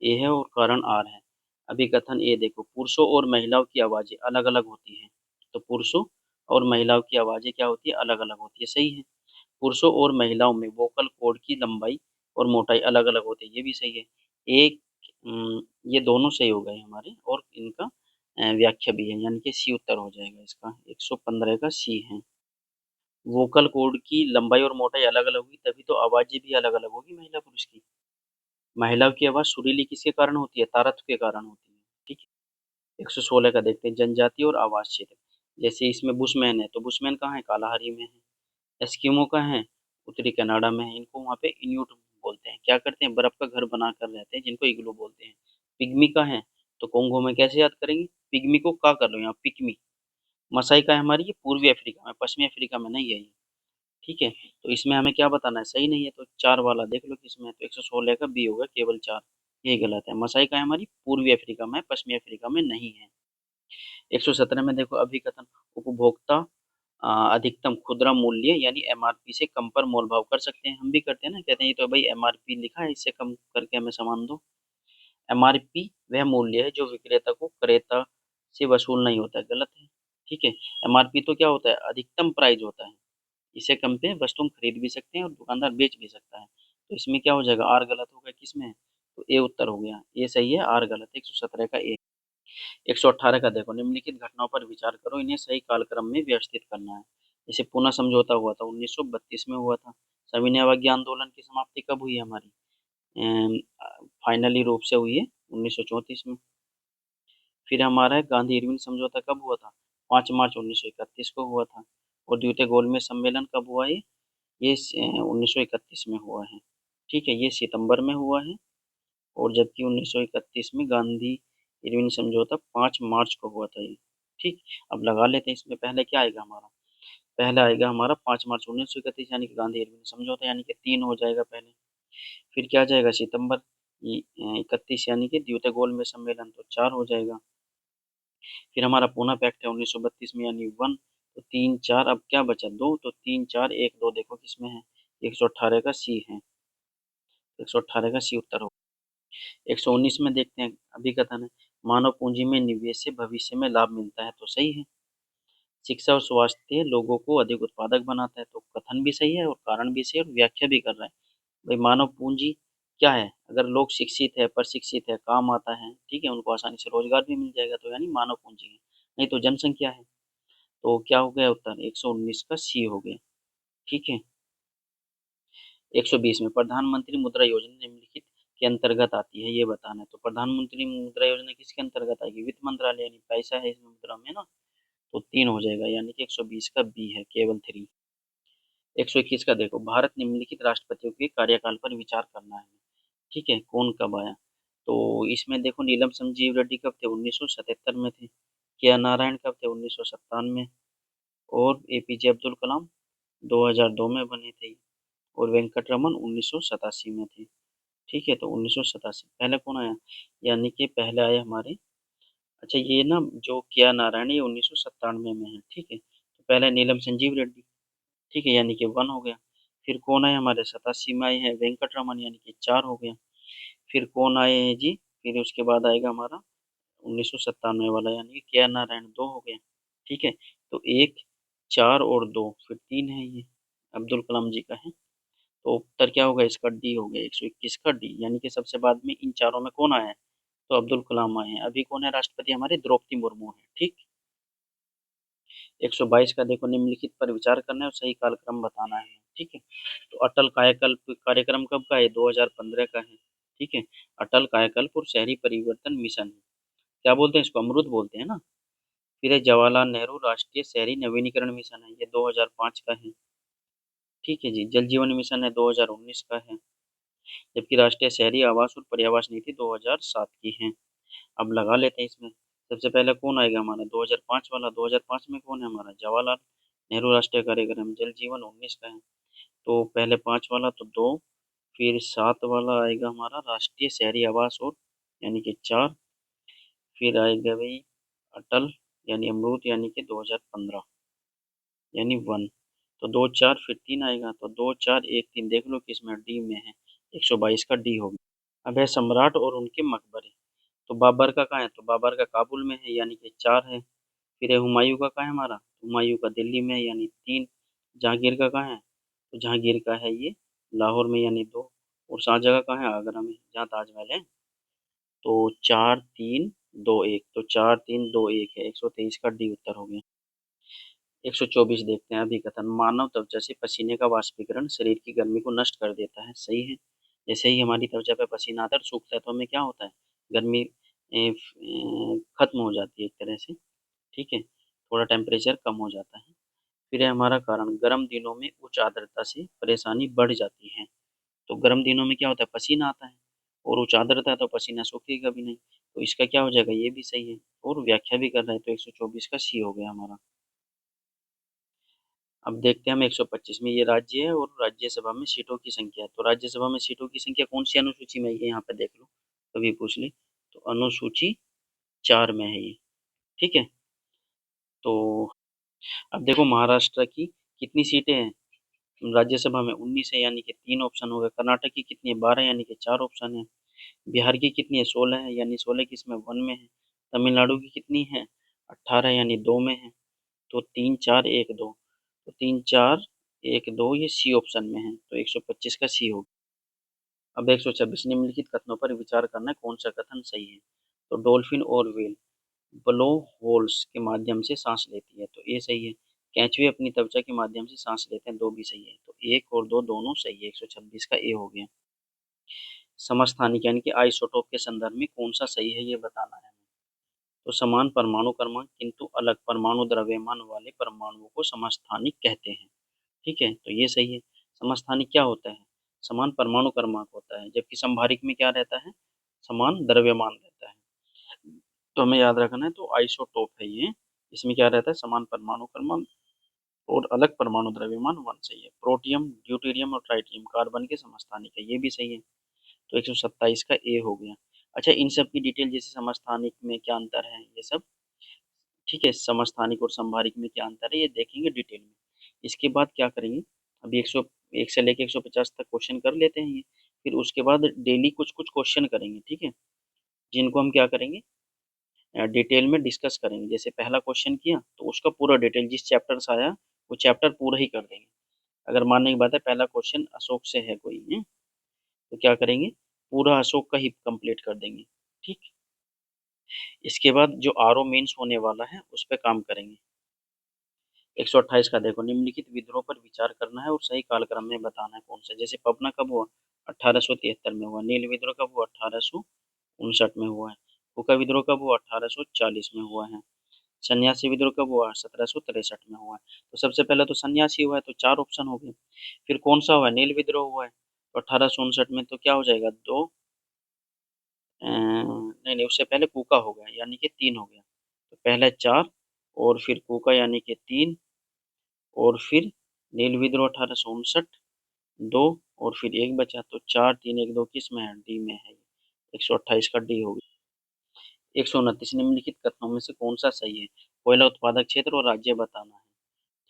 Speaker 1: ए है और कारण आर है। अभिकथन ए देखो, पुरुषों और महिलाओं की आवाजें अलग अलग होती हैं। तो पुरुषों और महिलाओं की आवाजें क्या होती है, अलग अलग होती है, सही है। पुरुषों और महिलाओं में वोकल कॉर्ड की लंबाई और मोटाई अलग अलग होती है, ये भी सही है। एक ये दोनों सही हो गए हमारे, और इनका व्याख्या भी है, यानी कि सी उत्तर हो जाएगा इसका। 115 का सी है। वोकल कॉर्ड की लंबाई और मोटाई अलग अलग होगी, तभी तो आवाजें भी अलग अलग होगी महिला पुरुष की। महिलाओं की आवाज सुरीली किसके कारण होती है? तारत्व के कारण होती है। ठीक है। 116 का देखते हैं, जनजाति और आवास क्षेत्र। जैसे इसमें बुशमैन है, तो बुशमैन कहाँ है? कालाहारी में है। एस्किमो का है, उत्तरी कनाडा में है। इनको वहाँ पे इन्यूट बोलते हैं। क्या करते हैं? बर्फ का घर बना कर रहते हैं, जिनको इग्लू बोलते हैं। पिग्मी का है, तो कोंगो में कैसे याद करेंगे? पिग्मी को का कर लो यहाँ, पिग्मी। मसाई का है हमारी, ये पूर्वी अफ्रीका में, पश्चिमी अफ्रीका में नहीं है ये। ठीक है, तो इसमें हमें क्या बताना है, सही नहीं है, तो 4 वाला देख लो किसमें है। तो 116 का बी होगा, केवल 4। ये गलत है। मसाई का है हमारी, पूर्वी अफ्रीका में, पश्चिमी अफ्रीका में नहीं है। 117 में देखो, अभिकथन उपभोक्ता अधिकतम खुदरा मूल्य यानी एमआरपी से कम पर मोल भाव कर सकते हैं। हम भी करते हैं ना, कहते हैं ये तो भाई एमआरपी लिखा है, इससे कम करके हमें सामान दो। एमआरपी वह मूल्य है जो विक्रेता को क्रेता से वसूल नहीं होता है, गलत है। ठीक है, एमआरपी तो क्या होता है? अधिकतम प्राइस होता है। इससे कम पे वस्तु हम खरीद भी सकते हैं और दुकानदार बेच भी सकता है। तो इसमें क्या हो जाएगा, आर गलत हो गया किसमें? तो ए उत्तर हो गया, ये सही है, आर गलत है। 117 का ए। 118 का देखो, निम्नलिखित घटनाओं पर विचार करो, इन्हें सही कालक्रम में व्यवस्थित करना है। जैसे पुनः समझौता हुआ था 1932 में हुआ था। सविनय अवज्ञा आंदोलन की समाप्ति कब हुई है हमारी? फाइनली रूप से हुई है 1934 में। फिर हमारा गांधी इरविन समझौता कब हुआ था? 5 मार्च 1931 को हुआ था। और द्वितीय गोलमेज सम्मेलन कब हुआ है? ये 1931 में हुआ है। ठीक है, ये सितंबर में हुआ है। और जबकि 1931 में गांधी इरविन समझौता 5 मार्च को हुआ था ये। ठीक, अब लगा लेते हैं इसमें, पहले क्या आएगा हमारा? पहले आएगा हमारा 5 मार्च 1931, यानी कि गांधी इरविन समझौता, यानी कि 3 हो जाएगा पहले। फिर क्या आ जाएगा? सितंबर 31, यानी कि द्वितीय गोलमेज सम्मेलन, तो 4 हो जाएगा। फिर हमारा पूना पैक्ट है 1932 में, यानी 1। तो 3 4 अब क्या बचा 2, तो 3 4 1 2 देखो किसमें है, 118 का सी है, 118 का सी उत्तर हो। 119 में देखते हैं अभी कथन है, मानव पूंजी में निवेश से भविष्य में लाभ मिलता है, तो सही है। शिक्षा और स्वास्थ्य लोगों को अधिक उत्पादक बनाता है, तो कथन भी सही है और कारण भी सही है और व्याख्या भी कर रहा है। भाई मानव पूंजी क्या है, अगर लोग शिक्षित है, प्रशिक्षित है, काम आता है, ठीक है, उनको आसानी से रोजगार भी मिल जाएगा, तो यानी मानव पूंजी है। नहीं तो जनसंख्या है। तो क्या हो गया उत्तर, 119 का सी हो गया। ठीक है। 120 में प्रधानमंत्री मुद्रा योजना निम्नलिखित के अंतर्गत आती है, ये बताना है। तो प्रधानमंत्री मुद्रा योजना किसके अंतर्गत आएगी, वित्त मंत्रालय, यानी पैसा है इसमें मुद्रा में ना, तो 3 हो जाएगा, यानी कि 120 का बी है, केवल 3। 121 का देखो, भारत निम्नलिखित राष्ट्रपतियों के कार्यकाल पर विचार करना है। ठीक है, कौन कब आया, तो इसमें देखो नीलम संजीव रेड्डी कब थे, 1977 में थे। के नारायण कब थे, 1957 में। और एपीजे अब्दुल कलाम 2002 में बने थे। और वेंकट रमन 1987 में थे। ठीक है, तो 1987 पहले कौन आया, यानी कि पहले आए हमारे, अच्छा ये ना जो किया नारायण ये 1997 में है। ठीक है, तो पहले नीलम संजीव रेड्डी। ठीक है, यानी कि 1 हो गया। फिर कौन आए हमारे 87 में आए हैं वेंकट रमन, यानी कि 4 हो गया। फिर कौन आए हैं जी, फिर उसके बाद आएगा हमारा 1997 वाला, यानी कि के नारायण 2 हो गया। ठीक है, तो 1 4 और 2 फिर 3 है, ये अब्दुल कलाम जी का है। तो उत्तर क्या होगा इसका, डी हो गया, 121 का डी, यानी कि सबसे बाद में इन चारों में कौन आया है, तो अब्दुल कलाम आए हैं। अभी कौन है राष्ट्रपति हमारे, द्रौपदी मुर्मू है। ठीक। 122 का देखो, निम्नलिखित पर विचार करना है और सही कालक्रम बताना है। ठीक है, तो अटल कायाकल्प कार्यक्रम कब का है, 2015 का है। ठीक है, अटल कायाकल्प और शहरी परिवर्तन मिशन है। क्या बोलते हैं इसको, अमृत बोलते हैं ना। फिर है जवाहरलाल नेहरू राष्ट्रीय शहरी नवीनीकरण मिशन है, ये 2005 का है। ठीक है जी, जल जीवन मिशन है 2019 का है। जबकि राष्ट्रीय शहरी आवास और पर्यावास नीति 2007 की है। अब लगा लेते हैं इसमें, सबसे पहले कौन आएगा हमारा, 2005 वाला, 2005 में कौन है हमारा, जवाहरलाल नेहरू राष्ट्रीय कार्यक्रम जल जीवन 19 का है। तो पहले 5 वाला तो 2, फिर 7 वाला आएगा हमारा राष्ट्रीय शहरी आवास और, यानी कि 4, फिर आएगा भाई अटल यानी अमरूत, यानी कि 2015, यानी 1। तो 2 4 फिर 3 आएगा, तो 2 4 1 3 देख लो किसमें, डी में है, 122 का डी होगा। अब है सम्राट और उनके मकबरे। तो बाबर का कहाँ है, तो बाबर का काबुल में है, यानी कि 4 है। फिर है हुमायूं का कहाँ है हमारा, हुमायूं का दिल्ली में है, यानी 3। जहांगीर का कहाँ है, तो जहांगीर का है ये लाहौर में, यानी 2। और शाहजहाँ का कहाँ है, आगरा में, जहाँ ताजमहल है। तो 4 3 2 1, तो 4 3 2 1 है, 123 का डी उत्तर हो गया। 124 देखते हैं अभी कथन, मानव त्वचा से पसीने का वाष्पीकरण शरीर की गर्मी को नष्ट कर देता है, सही है। जैसे ही हमारी त्वचा पे पसीना आता है और सूखता है, तो हमें क्या होता है, गर्मी खत्म हो जाती है एक तरह से। ठीक है, थोड़ा टेम्परेचर कम हो जाता है। फिर है हमारा कारण, गर्म दिनों में उच्च आर्द्रता से परेशानी बढ़ जाती है। तो गर्म दिनों में क्या होता है, पसीना आता है, और उच्च आर्द्रता है तो पसीना सूखेगा भी नहीं, तो इसका क्या हो जाएगा, ये भी सही है और व्याख्या भी कर रहा है, तो 124 का सी हो गया हमारा। अब देखते हैं हम 125 में, ये राज्य है और राज्यसभा में सीटों की संख्या है। तो राज्यसभा में सीटों की संख्या कौन सी अनुसूची में है, ये यहाँ पे देख लो, कभी पूछ ले। तो अनुसूची 4 में है ये। ठीक है, तो अब देखो महाराष्ट्र की कितनी सीटें हैं राज्यसभा में, 19 है, यानी कि 3 ऑप्शन हो गए। कर्नाटक की कितनी है, 12, यानी कि 4 ऑप्शन है। बिहार की कितनी है, 16 है, यानी 16 किसमें, 1 में है। तमिलनाडु की कितनी है, 18, यानी 2 में है। तो 3 4 1 2, तो 3 4 1 2 ये सी ऑप्शन में है, तो 125 का सी होगा। अब 126, निम्नलिखित कथनों पर विचार करना है, कौन सा कथन सही है। तो डॉल्फिन और व्हेल ब्लो होल्स के माध्यम से सांस लेती है, तो ये सही है। केंचुए अपनी त्वचा के माध्यम से सांस लेते हैं, 2 भी सही है। तो 1 और 2 दोनों सही है, 126 का ए हो गया। समस्थानिक यानी कि आइसोटोप के संदर्भ में कौन सा सही है, ये बताना है। तो समान परमाणु क्रमांक किंतु अलग परमाणु द्रव्यमान वाले परमाणुओं को समस्थानिक कहते हैं। ठीक है, तो ये सही है। समस्थानिक क्या होता है, समान परमाणु क्रमांक होता है, जबकि संभारिक में क्या रहता है, समान द्रव्यमान रहता है। तो हमें याद रखना है, तो आइसोटोप है ये, इसमें क्या रहता है, समान परमाणु क्रमांक और अलग परमाणु द्रव्यमान, 1 सही है। प्रोटियम ड्यूटेरियम और ट्राइटियम कार्बन के समस्थानिक है, ये भी सही है। तो 127 का ए हो गया। अच्छा इन सब की डिटेल, जैसे समस्थानिक में क्या अंतर है, ये सब ठीक है, समस्थानिक और संभारिक में क्या अंतर है ये देखेंगे डिटेल में। इसके बाद क्या करेंगे, अभी 101 से लेके 150 तक क्वेश्चन कर लेते हैं ये, फिर उसके बाद डेली कुछ कुछ क्वेश्चन करेंगे, ठीक है, जिनको हम क्या करेंगे, डिटेल में डिस्कस करेंगे। जैसे पहला क्वेश्चन किया तो उसका पूरा डिटेल जिस चैप्टर से आया वो चैप्टर पूरा ही कर देंगे। अगर मानने की बात है पहला क्वेश्चन अशोक से है कोई है, तो क्या करेंगे, पूरा अशोक का ही कंप्लीट कर देंगे, ठीक। इसके बाद जो आरओ मेंस होने वाला है उस पर काम करेंगे। 128 का देखो, निम्नलिखित विद्रोह पर विचार करना है और सही कालक्रम में बताना है कौन सा। जैसे पबना कब हुआ, 1873 में हुआ। नील विद्रोह कब हुआ, 1859 में हुआ है। हुक्का विद्रोह कब हुआ, 1840 में हुआ है। सन्यासी विद्रोह कब हुआ, 1763 में हुआ है। तो सबसे पहले तो सन्यासी हुआ है, तो 4 ऑप्शन हो गए। फिर कौन सा हुआ है, नील विद्रोह हुआ है, तो 1859 में, तो क्या हो जाएगा, दो, नहीं नहीं, उससे पहले कूका हो गया यानी कि 3 हो गया। तो पहले 4 और फिर कूका यानी कि 3 और फिर नील विद्रोह 1859, 2 और फिर 1 बचा, तो 4 3 1 2 किस में है, डी में है। 128 का डी हो गया। 129, निम्नलिखित कथनों में से कौन सा सही है। कोयला उत्पादक क्षेत्र और राज्य बताना है,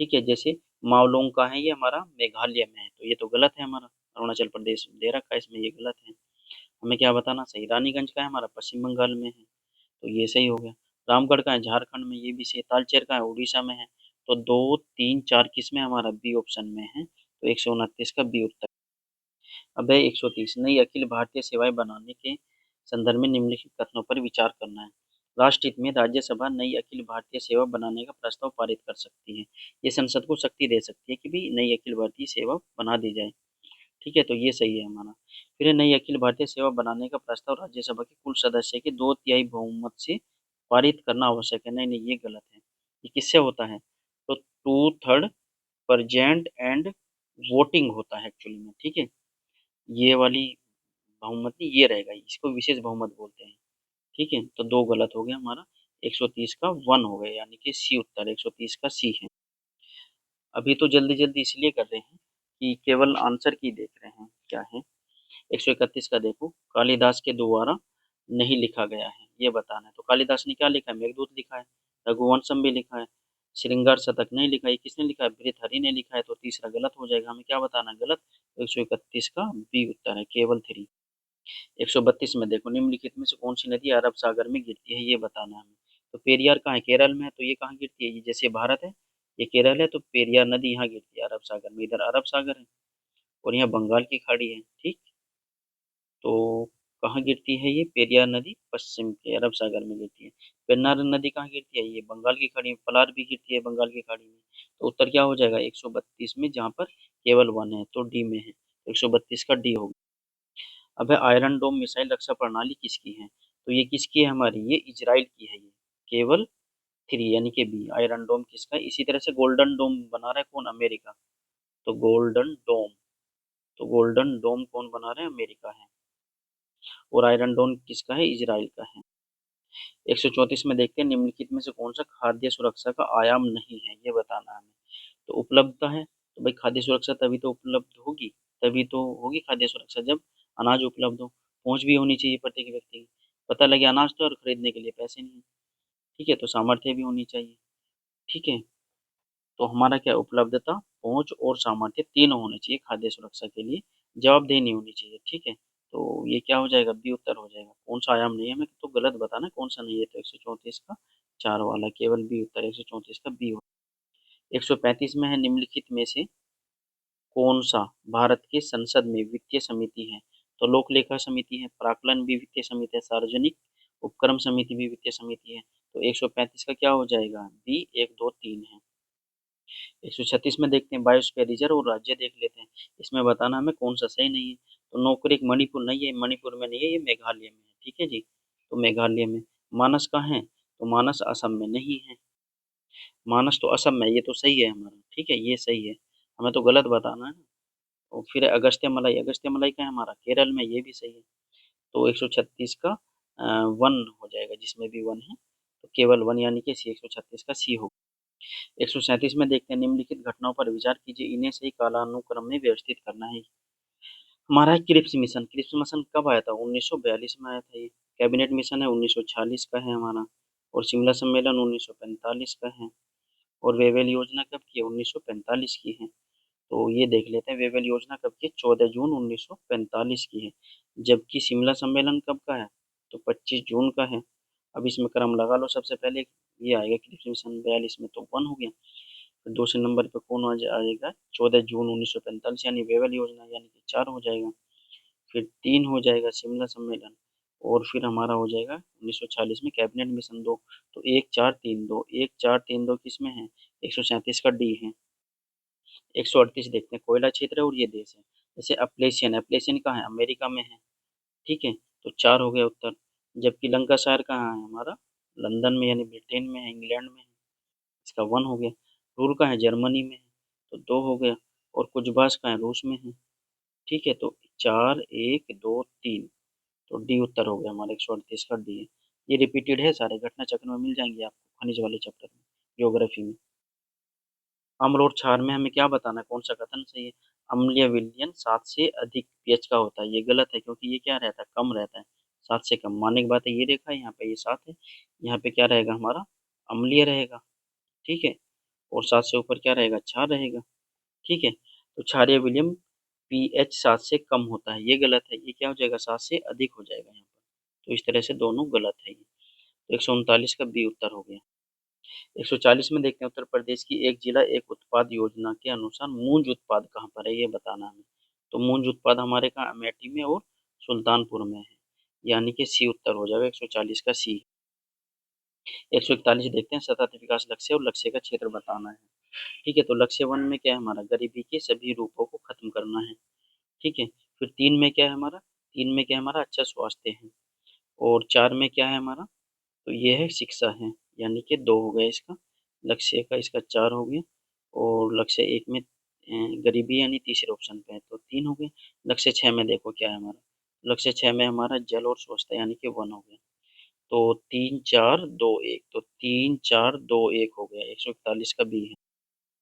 Speaker 1: ठीक है। जैसे मावलोंग का है, ये हमारा मेघालय में है, तो ये तो गलत है, हमारा अरुणाचल प्रदेश दे रखा है इसमें, ये गलत है। हमें क्या बताना सही, रानीगंज का है हमारा पश्चिम बंगाल में है, तो ये सही हो गया। रामगढ़ का है झारखंड में, ये भी सही। तालचेर का है उड़ीसा में है, तो 2 3 4 किस में हमारा, बी ऑप्शन में है, तो 129 का बी उत्तर। अब है 130, नई अखिल भारतीय सेवाएं बनाने के संदर्भ में निम्नलिखित कथनों पर विचार करना है। राष्ट्र हित में राज्यसभा नई अखिल भारतीय सेवा बनाने का प्रस्ताव पारित कर सकती है। ये संसद को शक्ति दे सकती है कि भी नई अखिल भारतीय सेवा बना दी जाए, ठीक है, तो ये सही है हमारा। फिर नई अखिल भारतीय सेवा बनाने का प्रस्ताव राज्यसभा के कुल सदस्य के 2/3 बहुमत से पारित करना आवश्यक है। नहीं नहीं, ये गलत है। ये किससे होता है, तो 2/3 परजेंट एंड वोटिंग होता है एक्चुअली में, ठीक है। ये वाली बहुमत नहीं, ये रहेगा, इसको विशेष बहुमत बोलते हैं, ठीक है। तो 2 गलत हो गया हमारा, 130 का 1 हो गया यानी कि सी उत्तर, 130 का सी है। अभी तो जल्दी जल्दी इसलिए कर रहे हैं कि केवल आंसर की देख रहे हैं क्या है। 131 का देखो, कालिदास के द्वारा नहीं लिखा गया है, ये बताना है। तो कालिदास ने क्या लिखा है, मेघदूत लिखा है, रघुवंशम भी लिखा है, श्रृंगार शतक नहीं लिखा है, किसने लिखा है, भृतहरि ने लिखा है, तो तीसरा गलत हो जाएगा। हमें क्या बताना है, गलत। 131 का बी उत्तर है, केवल 3। 132 में देखो, निम्नलिखित में से कौन सी नदी अरब सागर में गिरती है, ये बताना है हमें। तो पेरियार कहाँ है, केरल में है, तो ये कहाँ गिरती है, ये जैसे भारत है, ये केरल है, तो पेरियार नदी यहाँ गिरती है अरब सागर में। इधर अरब सागर है और यहाँ बंगाल की खाड़ी है, ठीक। तो कहाँ गिरती है ये पेरियार नदी, पश्चिम के अरब सागर में गिरती है। पेन्नार नदी कहाँ गिरती है, ये बंगाल की खाड़ी में। पलार भी गिरती है बंगाल की खाड़ी में। तो उत्तर क्या हो जाएगा, 132 में, जहाँ पर केवल 1 है, तो डी में है, तो 132 का डी होगा। अब है आयरन डोम मिसाइल रक्षा प्रणाली किसकी है, तो ये किसकी है हमारी, ये इजराइल की है, ये केवल 3 यानी कि बी। आयरन डोम किसका है, इसी तरह से गोल्डन डोम बना रहा है कौन, अमेरिका, तो गोल्डन डोम, तो गोल्डन डोम कौन बना रहा है, अमेरिका है। और आयरन डोम किसका है, इजराइल का है। 134 में देखते हैं, निम्नलिखित में से कौन सा खाद्य सुरक्षा का आयाम नहीं है, ये बताना है हमें। तो उपलब्धता है, तो भाई खाद्य सुरक्षा तभी तो उपलब्ध होगी, तभी तो होगी खाद्य सुरक्षा जब अनाज उपलब्ध हो। पहुंच भी होनी चाहिए प्रत्येक व्यक्ति की, पता लगे अनाज तो और खरीदने के लिए पैसे नहीं है, ठीक है, तो सामर्थ्य भी होनी चाहिए, ठीक है। तो हमारा क्या, उपलब्धता, पहुंच और सामर्थ्य तीनों होने चाहिए खाद्य सुरक्षा के लिए, जवाबदेही नहीं होनी चाहिए, ठीक है। तो ये क्या हो जाएगा, बी उत्तर हो जाएगा। कौन सा आयाम नहीं है, हमें तो गलत बताना है कौन सा नहीं है, तो 134 का 4 वाला केवल बी उत्तर, 134 का बी हो। 135 में है, निम्नलिखित में से कौन सा भारत के संसद में वित्तीय समिति है, तो लोक लेखा समिति है, प्राक्कलन भी वित्तीय समिति है, सार्वजनिक उपक्रम समिति भी वित्तीय समिति है। तो 135 का क्या हो जाएगा, बी 1 2 3 है। 136 में देखते हैं, बायोस्फीयर रिजर्व और राज्य देख लेते हैं। इसमें बताना हमें कौन सा सही नहीं है। तो नोकरेक मणिपुर नहीं है, मणिपुर में नहीं है, ये मेघालय में है, ठीक है जी। तो मेघालय में। मानस कहाँ है, तो मानस असम में नहीं है, मानस तो असम में है, ये तो सही है हमारा, ठीक है, ये सही है। हमें तो गलत बताना है ना। और फिर अगस्त्य मलाई, अगस्त्य मलाई का है हमारा केरल में, ये भी सही है। तो 136 का 1 हो जाएगा, जिसमें भी 1 है, तो केवल 1 यानी कि सी, 136 का सी होगा। 137 में देखते हैं, निम्नलिखित घटनाओं पर विचार कीजिए, इन्हें सही कालानुक्रम में व्यवस्थित करना है। हमारा है क्रिप्स मिशन। क्रिप्स मिशन कब आया था, 1942 में आया था ये। कैबिनेट मिशन है, 1946 का है हमारा। और शिमला सम्मेलन 1945 का है। और वेवेल योजना कब की है? 1945 की है। तो ये देख लेते हैं, वेवेल योजना कब की है? 14 जून 1945 की है। जबकि शिमला सम्मेलन कब का है? तो 25 जून का है। अब इसमें क्रम लगा लो, सबसे पहले ये आएगा कि सन 42 में, तो 1 हो गया। फिर दूसरे नंबर पे कौन आएगा? 14 जून 1945 यानी वेवेल योजना, यानी कि 4 हो जाएगा। फिर 3 हो जाएगा शिमला सम्मेलन। और फिर हमारा हो जाएगा 1946 में कैबिनेट मिशन 2। तो 1 4 3 2, 1 4 3 2 किस में है? 137 का डी है। 138 देखते हैं, कोयला क्षेत्र है और ये देश है। जैसे अपलेशियन, अपलेशियन कहाँ है? अमेरिका में है। ठीक है, तो 4 हो गया उत्तर। जबकि लंकाशायर कहाँ है हमारा? लंदन में, यानी ब्रिटेन में है, इंग्लैंड में है। इसका 1 हो गया। रूर कहाँ है? जर्मनी में है, तो 2 हो गया। और कुजबास कहाँ है? रूस में है। ठीक है, तो 4 1 2 3, तो डी उत्तर हो गया हमारा। 138 का डी है। ये रिपीटेड है, सारे घटना चक्र में मिल जाएंगे आपको खनिज वाले चैप्टर में, ज्योग्राफी में। अम्ल और क्षार में हमें क्या बताना है, कौन सा कथन सही है? अम्लीय विलयन 7 से अधिक पीएच का होता है, ये गलत है, क्योंकि ये क्या रहता है? कम रहता है। 7 से कम मानने की बात है, ये रेखा है यहाँ पे, ये 7 है। यहाँ पे क्या रहेगा हमारा? अम्लीय रहेगा। ठीक है, और 7 से ऊपर क्या रहेगा? क्षार रहेगा। ठीक है, तो क्षारीय विलयन पीएच 7 से कम होता है, ये गलत है। ये क्या हो जाएगा? 7 से अधिक हो जाएगा यहाँ पर। तो इस तरह से दोनों गलत है ये। तो 139 का बी उत्तर हो गया। 140 में देखते हैं, उत्तर प्रदेश की एक जिला एक उत्पाद योजना के अनुसार मूंज उत्पाद कहाँ पर है, ये बताना हमें। तो मूंज उत्पाद हमारे कहाँ? अमेठी में और सुल्तानपुर में है, यानी कि सी उत्तर हो जाएगा। 140 का सी। 141 देखते हैं, सतत विकास लक्ष्य और लक्ष्य का क्षेत्र बताना है। ठीक है, तो लक्ष्य 1 में क्या है हमारा? गरीबी के सभी रूपों को खत्म करना है। ठीक है, फिर 3 में क्या है हमारा? 3 में क्या है हमारा? अच्छा स्वास्थ्य है। और 4 में क्या है हमारा? तो ये है शिक्षा है, यानी कि 2 हो गया इसका लक्ष्य का, इसका 4 हो गया। और लक्ष्य 1 में गरीबी यानी तीसरे ऑप्शन पे है, तो 3 हो गए। लक्ष्य 6 में देखो क्या है हमारा? लक्ष्य 6 में हमारा जल और स्वच्छता, यानी कि 1 हो गया। तो 3 4 2 1, तो 3 4 2 1 हो गया। 141 का बी है।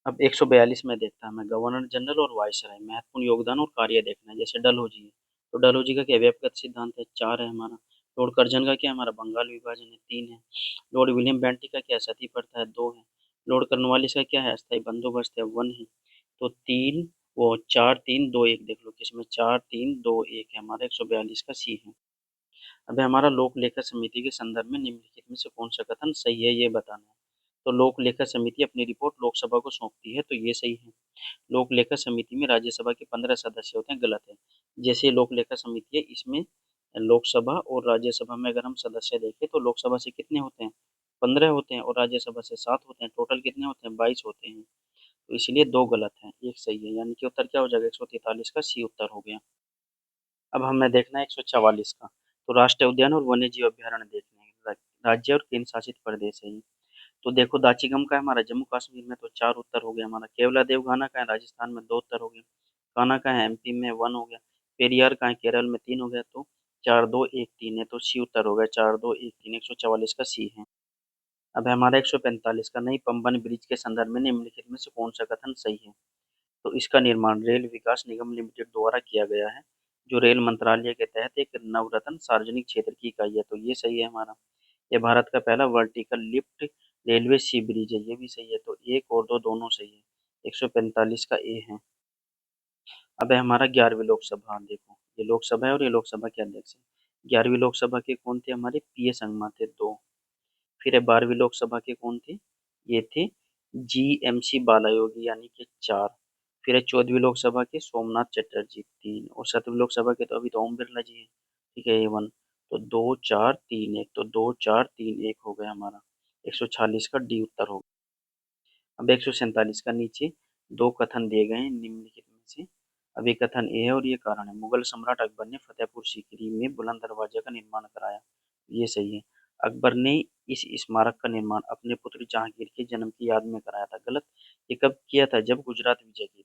Speaker 1: अब 142 में देखता है मैं, गवर्नर जनरल और वायसराय महत्वपूर्ण योगदान और कार्य देखना है। जैसे डलहौजी है, तो डलहौजी का क्या व्यक्तिगत सिद्धांत है? 4 है हमारा। लॉर्ड कर्जन का क्या हमारा? बंगाल विभाजन है, 3 है। लॉर्ड विलियम बेंटिक का क्या? सती प्रथा है, 2 है। लॉर्ड कॉर्नवालिस का क्या है? अस्थायी बंदोबस्त है, 1 है। तो 3 वो 4 3 2 1 देख लो किसमें? 4 3 2 1 है हमारा। 142 का सी है। अब हमारा लोक लेखा समिति के संदर्भ में निम्नलिखित में से कौन सा कथन सही है, ये बताना है। तो लोक लेखा समिति अपनी रिपोर्ट लोकसभा को सौंपती है, तो ये सही है। लोक लेखा समिति में राज्यसभा के 15 सदस्य होते हैं, गलत है। जैसे लोक लेखा समिति है, इसमें लोकसभा और राज्यसभा में अगर हम सदस्य देखें तो लोकसभा से कितने होते हैं? 15 होते हैं, और राज्यसभा से 7 होते हैं। टोटल कितने होते हैं? 22 होते हैं। तो इसलिए 2 गलत है, एक सही है, यानी कि उत्तर क्या हो जाएगा? 143 का सी उत्तर हो गया। अब हमें देखना है 144 का। तो राष्ट्रीय उद्यान और वन्य जीव अभ्यारण्य देखने हैं। राज्य और केंद्र शासित प्रदेश है ये। तो देखो दाचिगम का है हमारा जम्मू कश्मीर में, तो 4 उत्तर हो गया हमारा। केवला देवघाना का है राजस्थान में, 2 उत्तर हो गए। कान्हा का है एमपी में, 1 हो गया। पेरियार का है केरल में, 3 हो गया। तो 4 2 1 3 है, तो सी उत्तर हो गया। 4 2 1 3, 144 का सी है। अब है हमारा 145 का, नई पम्बन ब्रिज के संदर्भ में निम्नलिखित में से कौन सा कथन सही है? तो इसका निर्माण रेल विकास निगम लिमिटेड द्वारा किया गया है, जो रेल मंत्रालय के तहत एक नवरत्न सार्वजनिक क्षेत्र की इकाई है, तो ये सही है हमारा। ये भारत का पहला वर्टिकल लिफ्ट रेलवे सी ब्रिज है, ये भी सही है। तो 1 और 2 दोनों सही है। 145 का ए है। अब है हमारा 11वीं लोकसभा, देखो ये लोकसभा है और ये लोकसभा के अध्यक्ष है। 11वीं लोकसभा के कौन थे हमारे? पी ए संगमा थे, 2। फिर है 12वीं लोकसभा के कौन थे? ये थे जी एम सी बालायोगी, यानी कि 4। फिर है 14वीं लोकसभा के सोमनाथ चटर्जी, 3। और 17वीं लोकसभा के तो अभी तो ओम बिरला जी है। ठीक है, ये 1। तो 2 4 3 1, तो 2 4 3 1 हो गया हमारा। 146 का डी उत्तर हो गया। अब 147 का, नीचे 2 कथन दिए गए हैं निम्नलिखित में से। अब ये कथन ए है और ये कारण है। मुगल सम्राट अकबर ने फतेहपुर सीकरी में बुलंद दरवाजे का निर्माण कराया, ये सही है। अकबर ने इस स्मारक का निर्माण अपने पुत्र जहांगीर के जन्म की याद में कराया था, गलत। ये कब किया था? जब गुजरात विजय की थी।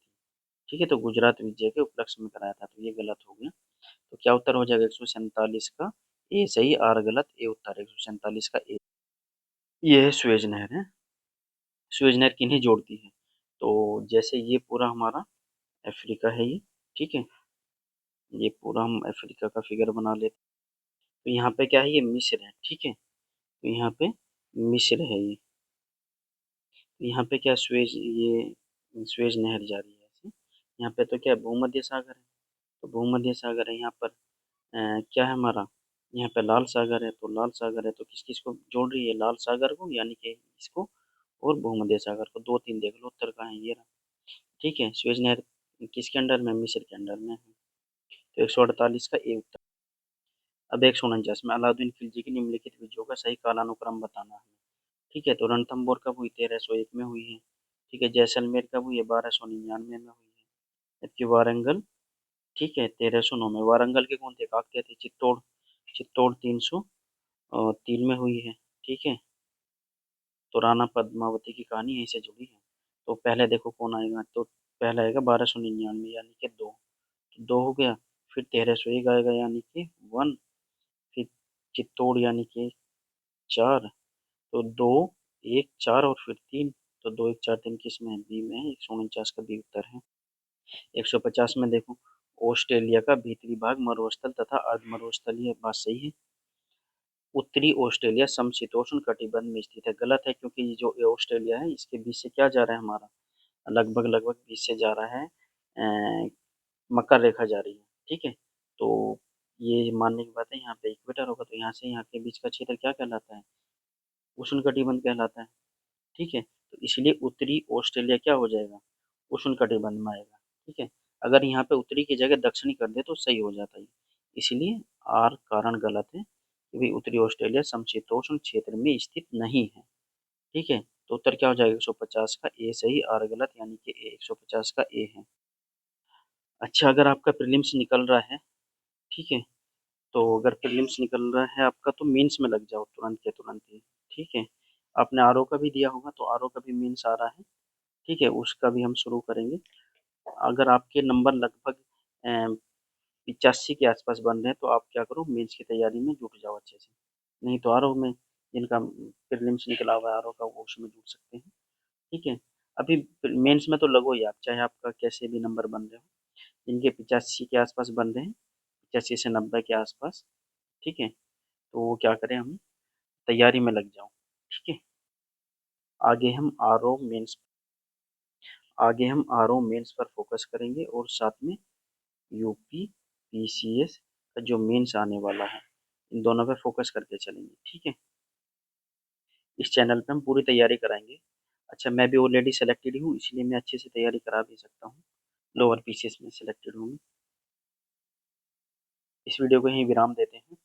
Speaker 1: ठीक है, तो गुजरात विजय के उपलक्ष्य में कराया था, तो ये गलत हो गया। तो क्या उत्तर हो जाएगा? 147 का ए सही, आर गलत, ए उत्तर। 147 का ए। ये है सुएज नहर है। सुएज नहर किन्हें जोड़ती है? तो जैसे ये पूरा हमारा अफ्रीका है ये। ठीक है, ये पूरा हम अफ्रीका का फिगर बना लेते हैं। तो यहाँ पे क्या है? ये मिस्र है। ठीक है, तो यहाँ पे मिस्र है ये। यहाँ पे क्या स्वेज, ये स्वेज नहर जा रही है ऐसे। यहाँ पे तो क्या है, भूमध्य सागर है। तो भूमध्य सागर है यहाँ पर। क्या है हमारा, यहाँ पे लाल सागर है, तो लाल सागर है तो किस किस को जोड़ रही है, लाल सागर को यानी कि इसको, और भूमध्य सागर को। दो तीन देख लो, उत्तर का है ये रहा। ठीक है, स्वेज नहर किसके अंडर में, मिस्र के अंडर में है। तो 148 का ए उत्तर। अब 149 में, अलाउद्दीन खिलजी की निम्नलिखित विजयों का सही कालानुक्रम बताना है। ठीक है, तो रणथंभौर कब हुई, 1301 में हुई है। ठीक है, जैसलमेर कब हुई है, 1299 में हुई है। जबकि वारंगल, ठीक है, 1309 में। वारंगल के कौन थे, काकतीय थे। चित्तौड़, चित्तौड़ 303 में हुई है। ठीक है, तो राणा पद्मावती की कहानी यहीं से जुड़ी है। तो पहले देखो कौन आएगा, तो पहला आएगा 1299 यानी कि दो, तो दो हो गया। फिर 1301 आएगा यानी कि वन। फिर चित्तौड़ यानी कि चार, तो दो, एक, चार और फिर तीन। तो दो, एक, चार, तीन किस में है, बी में है। 149 का बी उत्तर है। 150 में देखो, ऑस्ट्रेलिया का भीतरी भाग मरुस्थल तथा अर्ध मरुस्थलीय, बात सही है। उत्तरी ऑस्ट्रेलिया समशीतोष्ण कटिबंध में स्थित है, गलत है, क्योंकि ये जो ये ऑस्ट्रेलिया है इसके बीच से क्या जा रहा है हमारा, लगभग लगभग बीच से जा रहा है, मकर रेखा जा रही है। ठीक है, तो ये मानने की बात है, यहाँ पे इक्वेटर होगा, तो यहाँ से यहाँ के बीच का क्षेत्र क्या कहलाता है, उष्ण कटिबंध कहलाता है। ठीक है, तो इसलिए उत्तरी ऑस्ट्रेलिया क्या हो जाएगा, उष्ण कटिबंध में आएगा। ठीक है, अगर यहाँ पे उत्तरी की जगह दक्षिणी कर दे तो सही हो जाता है। इसलिए आर कारण गलत है, कि भाई उत्तरी ऑस्ट्रेलिया समशीतोष्ण क्षेत्र में स्थित नहीं है। ठीक है, तो उत्तर क्या हो जाएगा, 150 का ए सही, आर गलत, यानी कि ए 150 का ए है। अच्छा, अगर आपका प्रीलिम्स निकल रहा है, ठीक है, तो अगर प्रीलिम्स निकल रहा है आपका, तो मेंस में लग जाओ तुरंत के तुरंत ही। ठीक है, आपने आरओ का भी दिया होगा, तो आरओ का भी मेंस आ रहा है। ठीक है, उसका भी हम शुरू करेंगे। अगर आपके नंबर लगभग 85 के आसपास बन रहे हैं, तो आप क्या करो, मेंस की तैयारी में जुट जाओ अच्छे से। नहीं तो आरओ में, जिनका प्रीलिम्स निकला हुआ है आरओ का, वो उसमें जुट सकते हैं। ठीक है, अभी मेंस में तो लगो ही आप, चाहे आपका कैसे भी नंबर बन रहे हो। जिनके 85 के आसपास बन रहे हैं, 85 से 90 के आसपास, ठीक है, तो वो क्या करें, हम तैयारी में लग जाओ। ठीक है, आगे हम आरओ मेंस आगे हम आरओ मेंस पर फोकस करेंगे, और साथ में यूपी पीसीएस का जो मेंस आने वाला है, इन दोनों पे फोकस करके चलेंगे। ठीक है, इस चैनल पे हम पूरी तैयारी कराएंगे। अच्छा, मैं भी ऑलरेडी सेलेक्टेड हूँ, इसलिए मैं अच्छे से तैयारी करा भी सकता हूँ। लोअर पीसीएस में सिलेक्टेड हूँ मैं। इस वीडियो को यहीं विराम देते हैं।